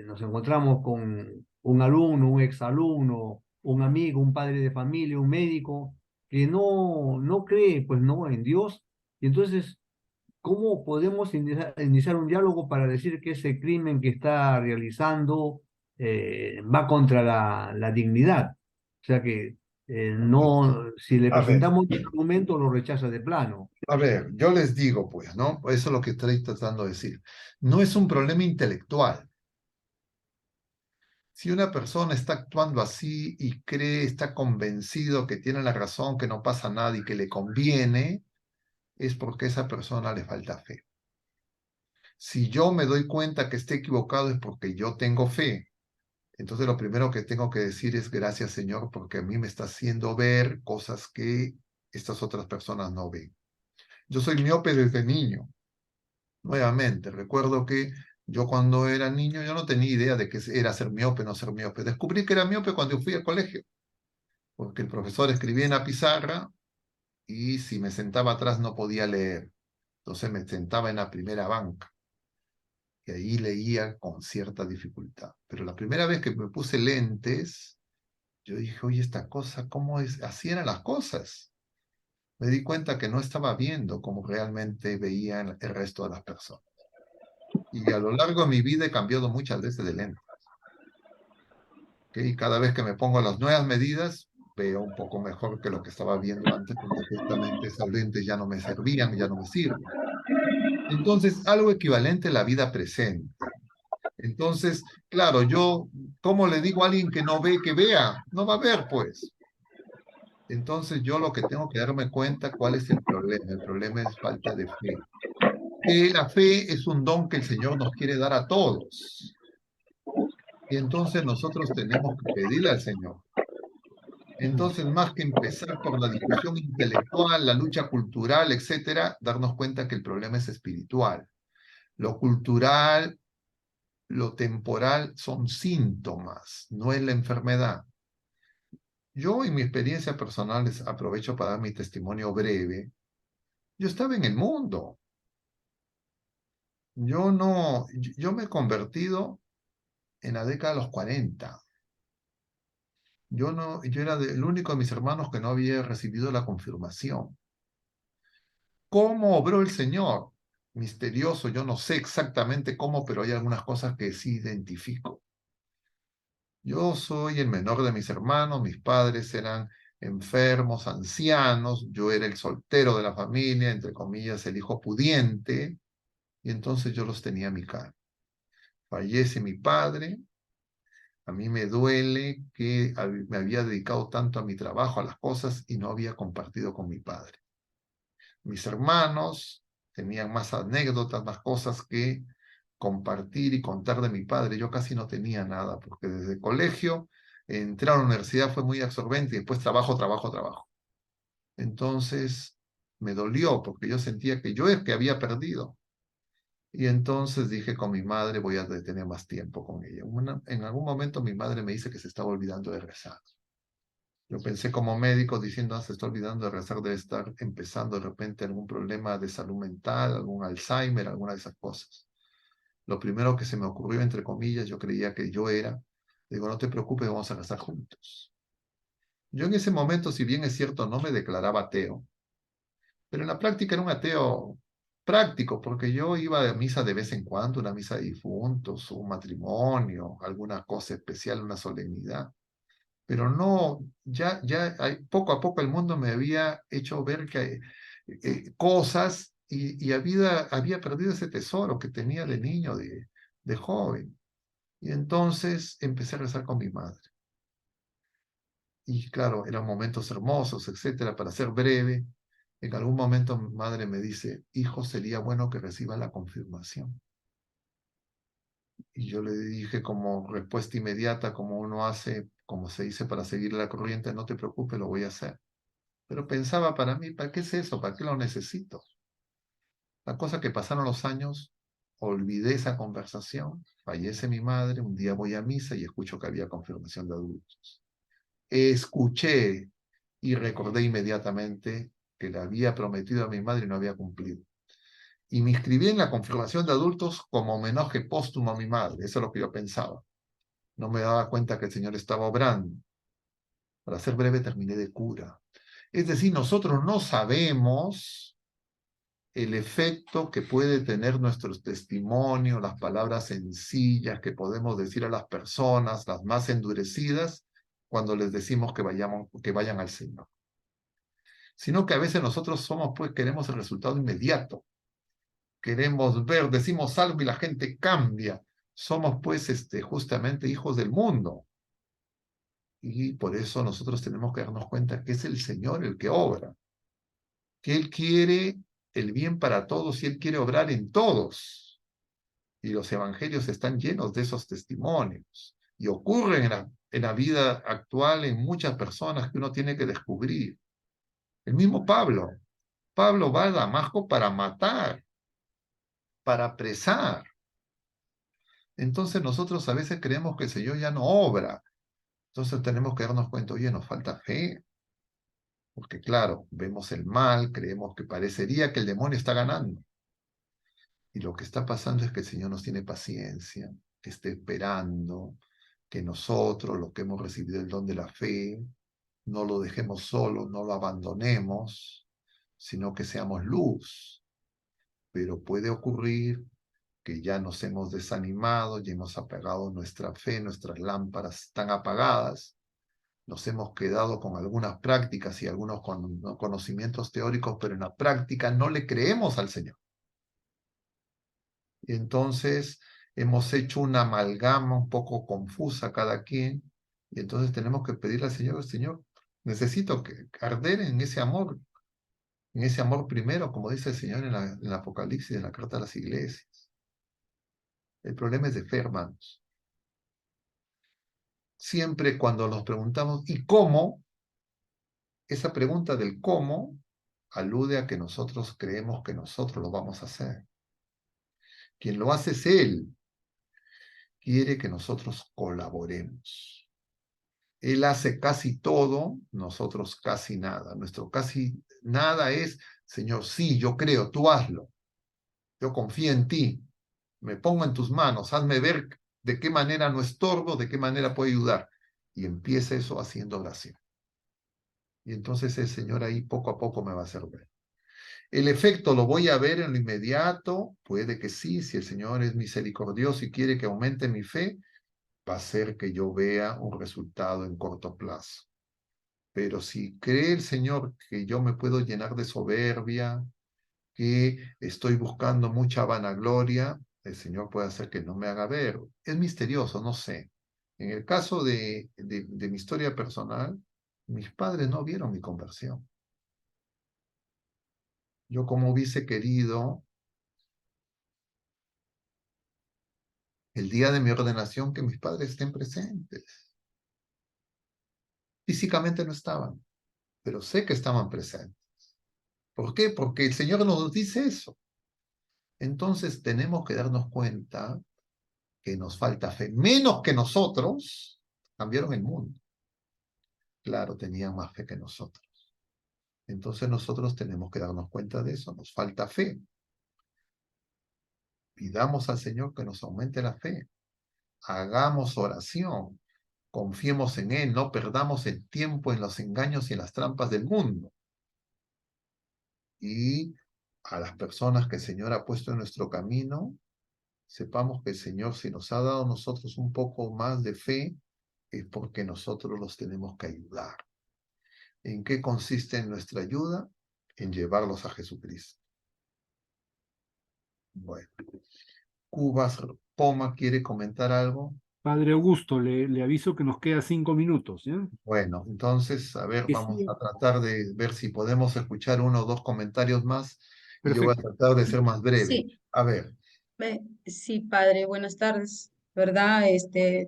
nos encontramos con un alumno, un exalumno, un amigo, un padre de familia, un médico que no cree, pues no, en Dios. Y entonces, ¿cómo podemos iniciar un diálogo para decir que ese crimen que está realizando va contra la dignidad? O sea que no, si le A ver, presentamos un argumento, lo rechaza de plano. yo les digo, pues, ¿no? Eso es lo que estoy tratando de decir. No es un problema intelectual. Si una persona está actuando así y cree, está convencido que tiene la razón, que no pasa nada y que le conviene, es porque a esa persona le falta fe. Si yo me doy cuenta que esté equivocado es porque yo tengo fe. Entonces lo primero que tengo que decir es gracias, Señor, porque a mí me está haciendo ver cosas que estas otras personas no ven. Yo soy miope desde niño. Nuevamente, recuerdo que yo cuando era niño yo no tenía idea de qué era ser miope o no ser miope. Descubrí que era miope cuando fui al colegio, porque el profesor escribía en la pizarra y si me sentaba atrás no podía leer. Entonces me sentaba en la primera banca y ahí leía con cierta dificultad. Pero la primera vez que me puse lentes, yo dije, oye, esta cosa, ¿cómo es? Así eran las cosas. Me di cuenta que no estaba viendo como realmente veían el resto de las personas. Y a lo largo de mi vida he cambiado muchas veces de lente. ¿Okay? Y cada vez que me pongo las nuevas medidas, veo un poco mejor que lo que estaba viendo antes, porque justamente esas lentes ya no me servían, ya no me sirven. Entonces, algo equivalente a la vida presente. Entonces, claro, yo, ¿cómo le digo a alguien que no ve que vea? No va a ver, pues. Entonces, yo lo que tengo que darme cuenta, ¿cuál es el problema? El problema es falta de fe. Que la fe es un don que el Señor nos quiere dar a todos. Y entonces nosotros tenemos que pedirle al Señor. Entonces, más que empezar por la discusión intelectual, la lucha cultural, etcétera, darnos cuenta que el problema es espiritual. Lo cultural, lo temporal son síntomas, no es la enfermedad. Yo, en mi experiencia personal, aprovecho para dar mi testimonio breve. Yo estaba en el mundo. Yo no, yo me he convertido en la década de los 40. Yo no, yo era el único de mis hermanos que no había recibido la confirmación. ¿Cómo obró el Señor? Misterioso, yo no sé exactamente cómo, pero hay algunas cosas que sí identifico. Yo soy el menor de mis hermanos, mis padres eran enfermos, ancianos, yo era el soltero de la familia, entre comillas, el hijo pudiente, y entonces yo los tenía a mi cargo. Fallece mi padre, a mí me duele que me había dedicado tanto a mi trabajo, a las cosas, y no había compartido con mi padre. Mis hermanos tenían más anécdotas, más cosas que compartir y contar de mi padre. Yo casi no tenía nada, porque desde el colegio, entrar a la universidad fue muy absorbente y después trabajo, trabajo, trabajo. Entonces me dolió porque yo sentía que yo es que había perdido. Y entonces dije con mi madre voy a tener más tiempo con ella. En algún momento mi madre me dice que se estaba olvidando de rezar. Yo pensé como médico diciendo, se está olvidando de rezar, debe estar empezando de repente algún problema de salud mental, algún Alzheimer, alguna de esas cosas. Lo primero que se me ocurrió, entre comillas, yo creía que yo era, digo, no te preocupes, vamos a rezar juntos. Yo en ese momento, si bien es cierto, no me declaraba ateo, pero en la práctica era un ateo práctico, porque yo iba a misa de vez en cuando, una misa de difuntos, un matrimonio, alguna cosa especial, una solemnidad. Pero no, poco a poco el mundo me había hecho ver que cosas y había perdido ese tesoro que tenía de niño, de joven. Y entonces empecé a rezar con mi madre. Y claro, eran momentos hermosos, etcétera. Para ser breve, en algún momento mi madre me dice, hijo, sería bueno que reciba la confirmación. Y yo le dije como respuesta inmediata, como uno hace, como se dice, para seguir la corriente, no te preocupes, lo voy a hacer. Pero pensaba para mí, ¿para qué es eso? ¿Para qué lo necesito? La cosa que pasaron los años, olvidé esa conversación, fallece mi madre, un día voy a misa y escucho que había confirmación de adultos. Escuché y recordé inmediatamente que le había prometido a mi madre y no había cumplido. Y me inscribí en la confirmación de adultos como homenaje póstumo a mi madre, eso es lo que yo pensaba. No me daba cuenta que el Señor estaba obrando. Para ser breve, terminé de cura. Es decir, nosotros no sabemos el efecto que puede tener nuestros testimonios, las palabras sencillas que podemos decir a las personas, las más endurecidas, cuando les decimos que vayan al Señor. Sino que a veces nosotros somos, pues, queremos el resultado inmediato. Queremos ver, decimos algo y la gente cambia. Somos, pues, justamente hijos del mundo. Y por eso nosotros tenemos que darnos cuenta que es el Señor el que obra, que Él quiere el bien para todos y Él quiere obrar en todos. Y los evangelios están llenos de esos testimonios. Y ocurren en la vida actual en muchas personas que uno tiene que descubrir. El mismo Pablo. Pablo va a Damasco para matar, para apresar. Entonces nosotros a veces creemos que el Señor ya no obra. Entonces tenemos que darnos cuenta, oye, nos falta fe. Porque claro, vemos el mal, creemos que parecería que el demonio está ganando. Y lo que está pasando es que el Señor nos tiene paciencia, que esté esperando, que nosotros, los que hemos recibido el don de la fe, no lo dejemos solo, no lo abandonemos, sino que seamos luz. Pero puede ocurrir que ya nos hemos desanimado, ya hemos apagado nuestra fe, nuestras lámparas están apagadas, nos hemos quedado con algunas prácticas y algunos conocimientos teóricos, pero en la práctica no le creemos al Señor. Y entonces hemos hecho una amalgama un poco confusa cada quien, y entonces tenemos que pedirle al Señor, Señor, necesito arder en ese amor primero, como dice el Señor en el Apocalipsis, en la carta a las iglesias. El problema es de fe, hermanos. Siempre cuando nos preguntamos, ¿y cómo? Esa pregunta del cómo alude a que nosotros creemos que nosotros lo vamos a hacer. Quien lo hace es Él. Quiere que nosotros colaboremos. Él hace casi todo, nosotros casi nada. Nuestro casi nada es, Señor, sí, yo creo, tú hazlo. Yo confío en ti. Me pongo en tus manos. Hazme ver de qué manera no estorbo, de qué manera puedo ayudar. Y empieza eso haciendo oración. Y entonces el Señor ahí poco a poco me va a hacer ver. El efecto lo voy a ver en lo inmediato. Puede que sí, si el Señor es misericordioso y quiere que aumente mi fe, va a ser que yo vea un resultado en corto plazo. Pero si cree el Señor que yo me puedo llenar de soberbia, que estoy buscando mucha vanagloria, el Señor puede hacer que no me haga ver. Es misterioso, no sé. En el caso de mi historia personal, mis padres no vieron mi conversión. Yo como hubiese querido el día de mi ordenación que mis padres estén presentes. Físicamente no estaban, pero sé que estaban presentes. ¿Por qué? Porque el Señor nos dice eso. Entonces tenemos que darnos cuenta que nos falta fe. Menos que nosotros, cambiaron el mundo. Claro, tenían más fe que nosotros. Entonces nosotros tenemos que darnos cuenta de eso. Nos falta fe. Pidamos al Señor que nos aumente la fe. Hagamos oración. Confiemos en Él. No perdamos el tiempo en los engaños y en las trampas del mundo. Y a las personas que el Señor ha puesto en nuestro camino, sepamos que el Señor, si nos ha dado a nosotros un poco más de fe, es porque nosotros los tenemos que ayudar. ¿En qué consiste nuestra ayuda? En llevarlos a Jesucristo. Bueno, Cubas Poma quiere comentar algo. Padre Augusto, le aviso que nos queda 5 minutos, ¿ya? Bueno, entonces, a ver, Que vamos sí. a tratar de ver si podemos escuchar 1 o 2 comentarios más y yo voy a Perfecto. tratar de ser más breve. Sí, A ver, sí, padre, buenas tardes, ¿verdad?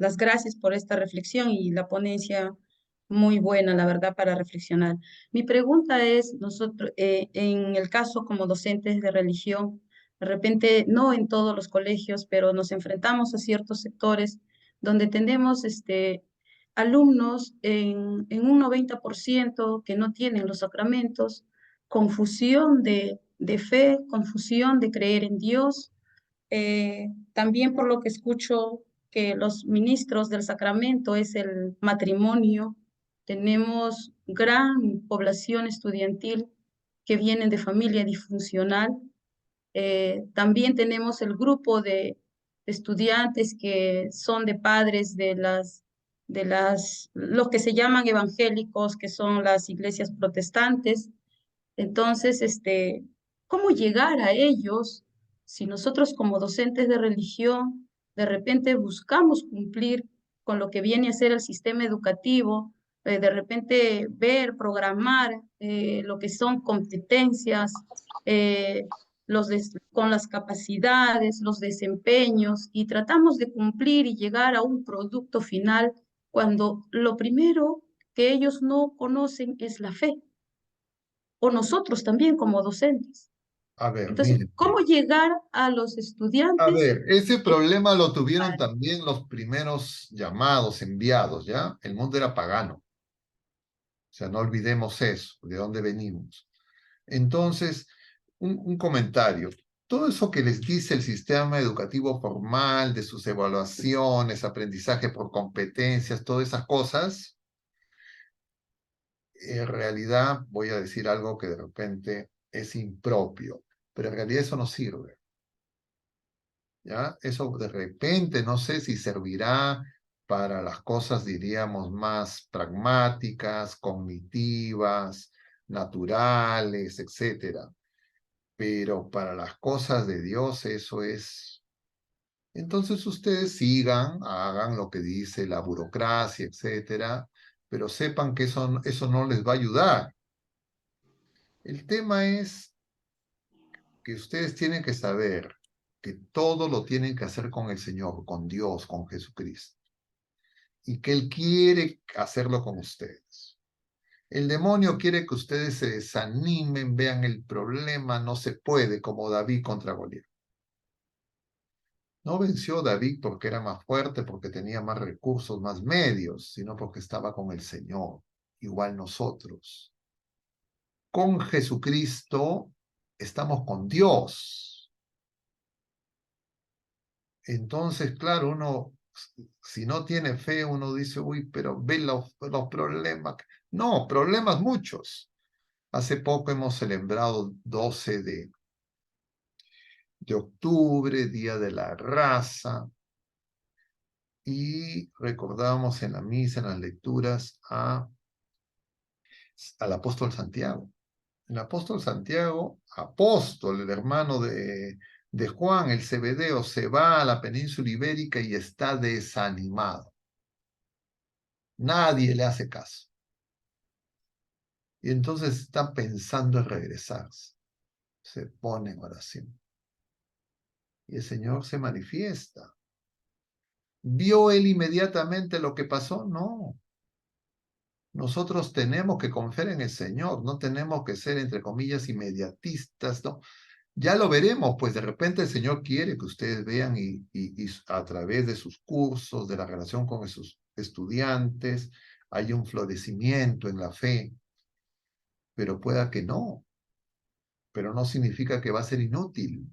Las gracias por esta reflexión y la ponencia muy buena, la verdad, para reflexionar. Mi pregunta es, nosotros, en el caso como docentes de religión, de repente, no en todos los colegios, pero nos enfrentamos a ciertos sectores donde tenemos alumnos en un 90% que no tienen los sacramentos, confusión de fe, confusión de creer en Dios. También por lo que escucho que los ministros del sacramento es el matrimonio. Tenemos gran población estudiantil que vienen de familia disfuncional. También tenemos el grupo de estudiantes que son de padres los que se llaman evangélicos, que son las iglesias protestantes. Entonces, ¿cómo llegar a ellos si nosotros como docentes de religión de repente buscamos cumplir con lo que viene a ser el sistema educativo, de repente ver, programar lo que son competencias, eh, con las capacidades, los desempeños, y tratamos de cumplir y llegar a un producto final cuando lo primero que ellos no conocen es la fe? O nosotros también como docentes. a ver, Entonces, miren. ¿cómo llegar a los A estudiantes? ver, ese problema lo tuvieron también los primeros llamados, enviados, ¿ya? El mundo era pagano. O sea, no olvidemos eso, de dónde venimos. Entonces, un comentario. Todo eso que les dice el sistema educativo formal, de sus evaluaciones, aprendizaje por competencias, todas esas cosas, en realidad voy a decir algo que de repente es impropio, pero en realidad eso no sirve. ¿Ya? Eso de repente no sé si servirá para las cosas, diríamos, más pragmáticas, cognitivas, naturales, etcétera. Pero para las cosas de Dios eso es. Entonces ustedes sigan, hagan lo que dice la burocracia, etcétera, pero sepan que eso no les va a ayudar. El tema es que ustedes tienen que saber que todo lo tienen que hacer con el Señor, con Dios, con Jesucristo, y que Él quiere hacerlo con ustedes. El demonio quiere que ustedes se desanimen, vean el problema, no se puede, como David contra Goliat. No venció David porque era más fuerte, porque tenía más recursos, más medios, sino porque estaba con el Señor, igual nosotros. Con Jesucristo estamos con Dios. Entonces, claro, uno, si no tiene fe, uno dice, uy, pero ve los problemas. No, problemas muchos. Hace poco hemos celebrado 12 de octubre, Día de la Raza, y recordamos en la misa, en las lecturas, al apóstol Santiago. El apóstol Santiago, apóstol, el hermano de Juan, el Zebedeo, se va a la península ibérica y está desanimado. Nadie le hace caso. Y entonces está pensando en regresarse. se pone en oración. Y el Señor se manifiesta. ¿Vio él inmediatamente lo que pasó? No. Nosotros tenemos que confiar en el Señor, no tenemos que ser, entre comillas, inmediatistas, ¿no? Ya lo veremos, pues de repente el Señor quiere que ustedes vean y a través de sus cursos, de la relación con sus estudiantes, hay un florecimiento en la fe, pero pueda que no, pero no significa que va a ser inútil.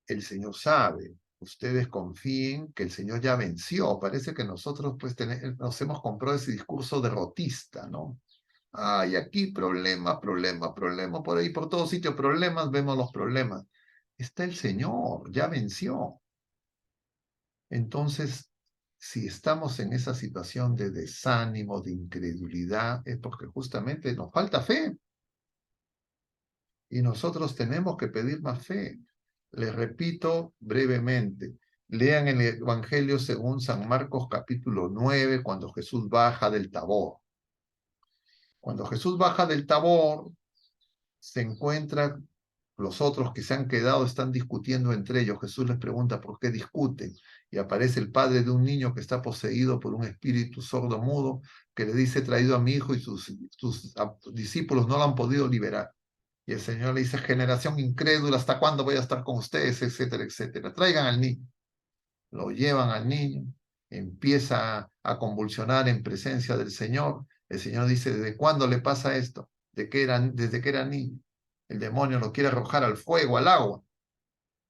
El Señor sabe, ustedes confíen que el Señor ya venció. Parece que nosotros pues nos hemos comprado ese discurso derrotista, ¿no? Ay, aquí problema, problema, problema, por ahí, por todos sitios problemas, vemos los problemas. Está el Señor, ya venció. Entonces, si estamos en esa situación de desánimo, de incredulidad, es porque justamente nos falta fe. Y nosotros tenemos que pedir más fe. Les repito brevemente, lean el Evangelio según San Marcos capítulo 9, cuando Jesús baja del Tabor. Cuando Jesús baja del Tabor, se encuentra, los otros que se han quedado están discutiendo entre ellos. Jesús les pregunta por qué discuten. Y aparece el padre de un niño que está poseído por un espíritu sordo mudo, que le dice: he traído a mi hijo y sus discípulos no lo han podido liberar. Y el Señor le dice: generación incrédula, ¿hasta cuándo voy a estar con ustedes? Etcétera, etcétera. Traigan al niño. Lo llevan al niño, empieza a convulsionar en presencia del Señor. El Señor dice: ¿desde cuándo le pasa esto? Desde que era niño. El demonio lo quiere arrojar al fuego, al agua.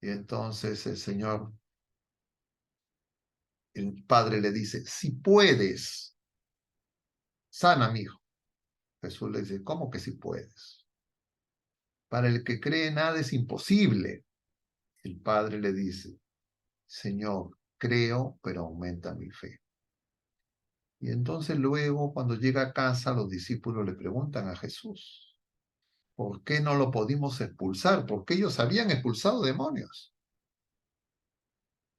Y entonces el Señor, el Padre le dice: si puedes, sana a mi hijo. Jesús le dice: ¿cómo que si puedes? Para el que cree nada es imposible. El Padre le dice: Señor, creo, pero aumenta mi fe. Y entonces luego, cuando llega a casa, los discípulos le preguntan a Jesús: ¿por qué no lo pudimos expulsar? Porque ellos habían expulsado demonios.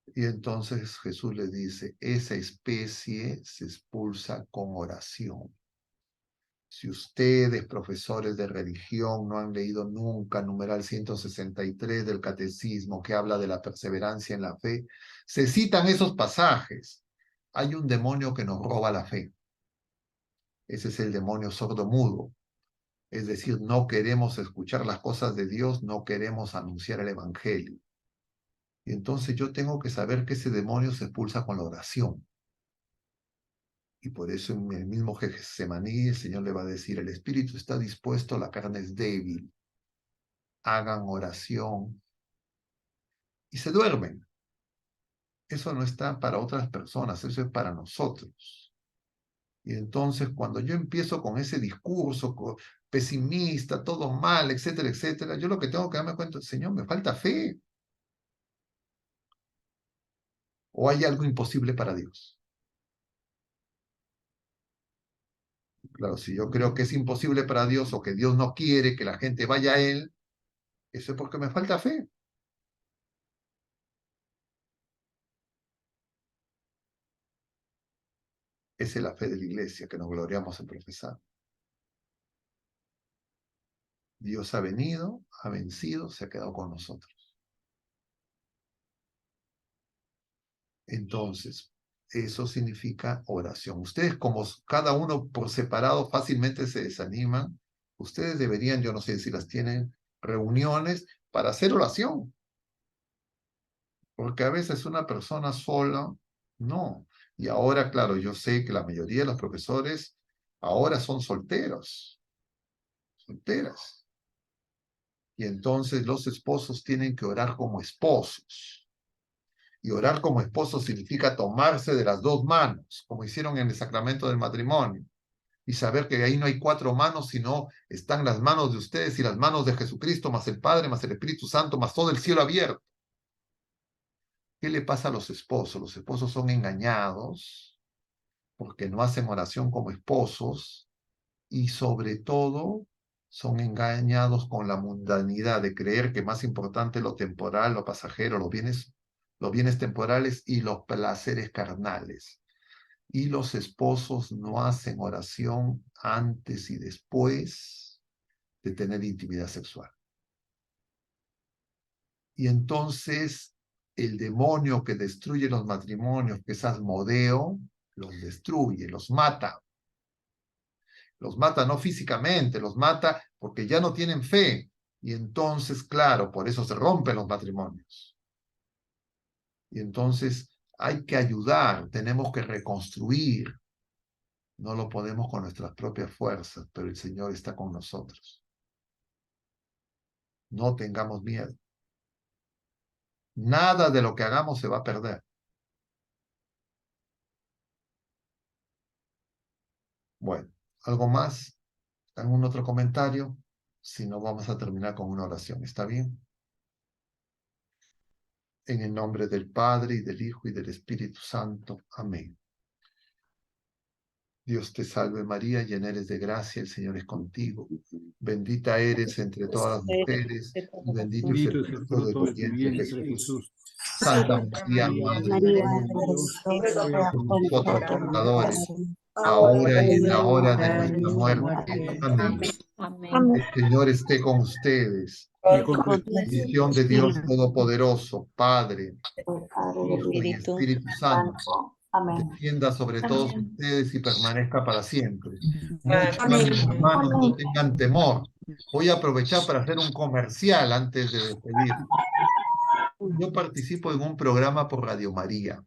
Y entonces Jesús le dice: esa especie se expulsa con oración. Si ustedes, profesores de religión, no han leído nunca numeral 163 del Catecismo, que habla de la perseverancia en la fe, se citan esos pasajes. Hay un demonio que nos roba la fe. Ese es el demonio sordo-mudo. Es decir, no queremos escuchar las cosas de Dios, no queremos anunciar el Evangelio. Y entonces yo tengo que saber que ese demonio se expulsa con la oración. Y por eso en el mismo Getsemaní el Señor le va a decir: el espíritu está dispuesto, la carne es débil. Hagan oración. Y se duermen. Eso no está para otras personas, eso es para nosotros. Y entonces cuando yo empiezo con ese discurso pesimista, todo mal, etcétera, etcétera, yo lo que tengo que darme cuenta: Señor, me falta fe. ¿O hay algo imposible para Dios? Claro, si yo creo que es imposible para Dios, o que Dios no quiere que la gente vaya a Él, eso es porque me falta fe. Esa es la fe de la iglesia que nos gloriamos en profesar. Dios ha venido, ha vencido, se ha quedado con nosotros. Entonces, eso significa oración. Ustedes, como cada uno por separado fácilmente se desaniman, ustedes deberían, yo no sé si las tienen, reuniones para hacer oración. Porque a veces una persona sola, no. Y ahora, claro, yo sé que la mayoría de los profesores ahora son solteros, solteras. Y entonces los esposos tienen que orar como esposos. Y orar como esposos significa tomarse de las dos manos, como hicieron en el sacramento del matrimonio. Y saber que ahí no hay cuatro manos, sino están las manos de ustedes y las manos de Jesucristo, más el Padre, más el Espíritu Santo, más todo el cielo abierto. ¿Qué le pasa a los esposos? Los esposos son engañados porque no hacen oración como esposos, y sobre todo son engañados con la mundanidad de creer que más importante lo temporal, lo pasajero, los bienes temporales y los placeres carnales. Y los esposos no hacen oración antes y después de tener intimidad sexual. Y entonces el demonio que destruye los matrimonios, que es Asmodeo, los destruye, los mata. Los mata no físicamente, los mata porque ya no tienen fe. Y entonces, claro, por eso se rompen los matrimonios. Y entonces hay que ayudar, tenemos que reconstruir. No lo podemos con nuestras propias fuerzas, pero el Señor está con nosotros. No tengamos miedo. Nada de lo que hagamos se va a perder. Bueno, ¿algo más? ¿Algún otro comentario? Si no, vamos a terminar con una oración. ¿Está bien? En el nombre del Padre, y del Hijo, y del Espíritu Santo. Amén. Dios te salve María, llena eres de gracia, el Señor es contigo. Bendita eres entre todas las mujeres, y bendito es el Bendito es el fruto de fruto tu de tu vientre, vientre, Jesús. Jesús. Santa María, Madre de María, Dios, Madre de Dios, ruega por por nosotros nosotros pecadores, pecadores, ahora y en la hora de Ahora y nuestra en la muerte. Amén. Amén. El Señor esté con ustedes. y con tu Bendición de Dios Todopoderoso, Padre, Hijo y Espíritu. Espíritu Santo, descienda sobre todos ustedes y permanezca para siempre. Mucho ánimo, hermanos, no tengan temor. Voy a aprovechar para hacer un comercial antes de despedir. Yo participo en un programa por Radio María.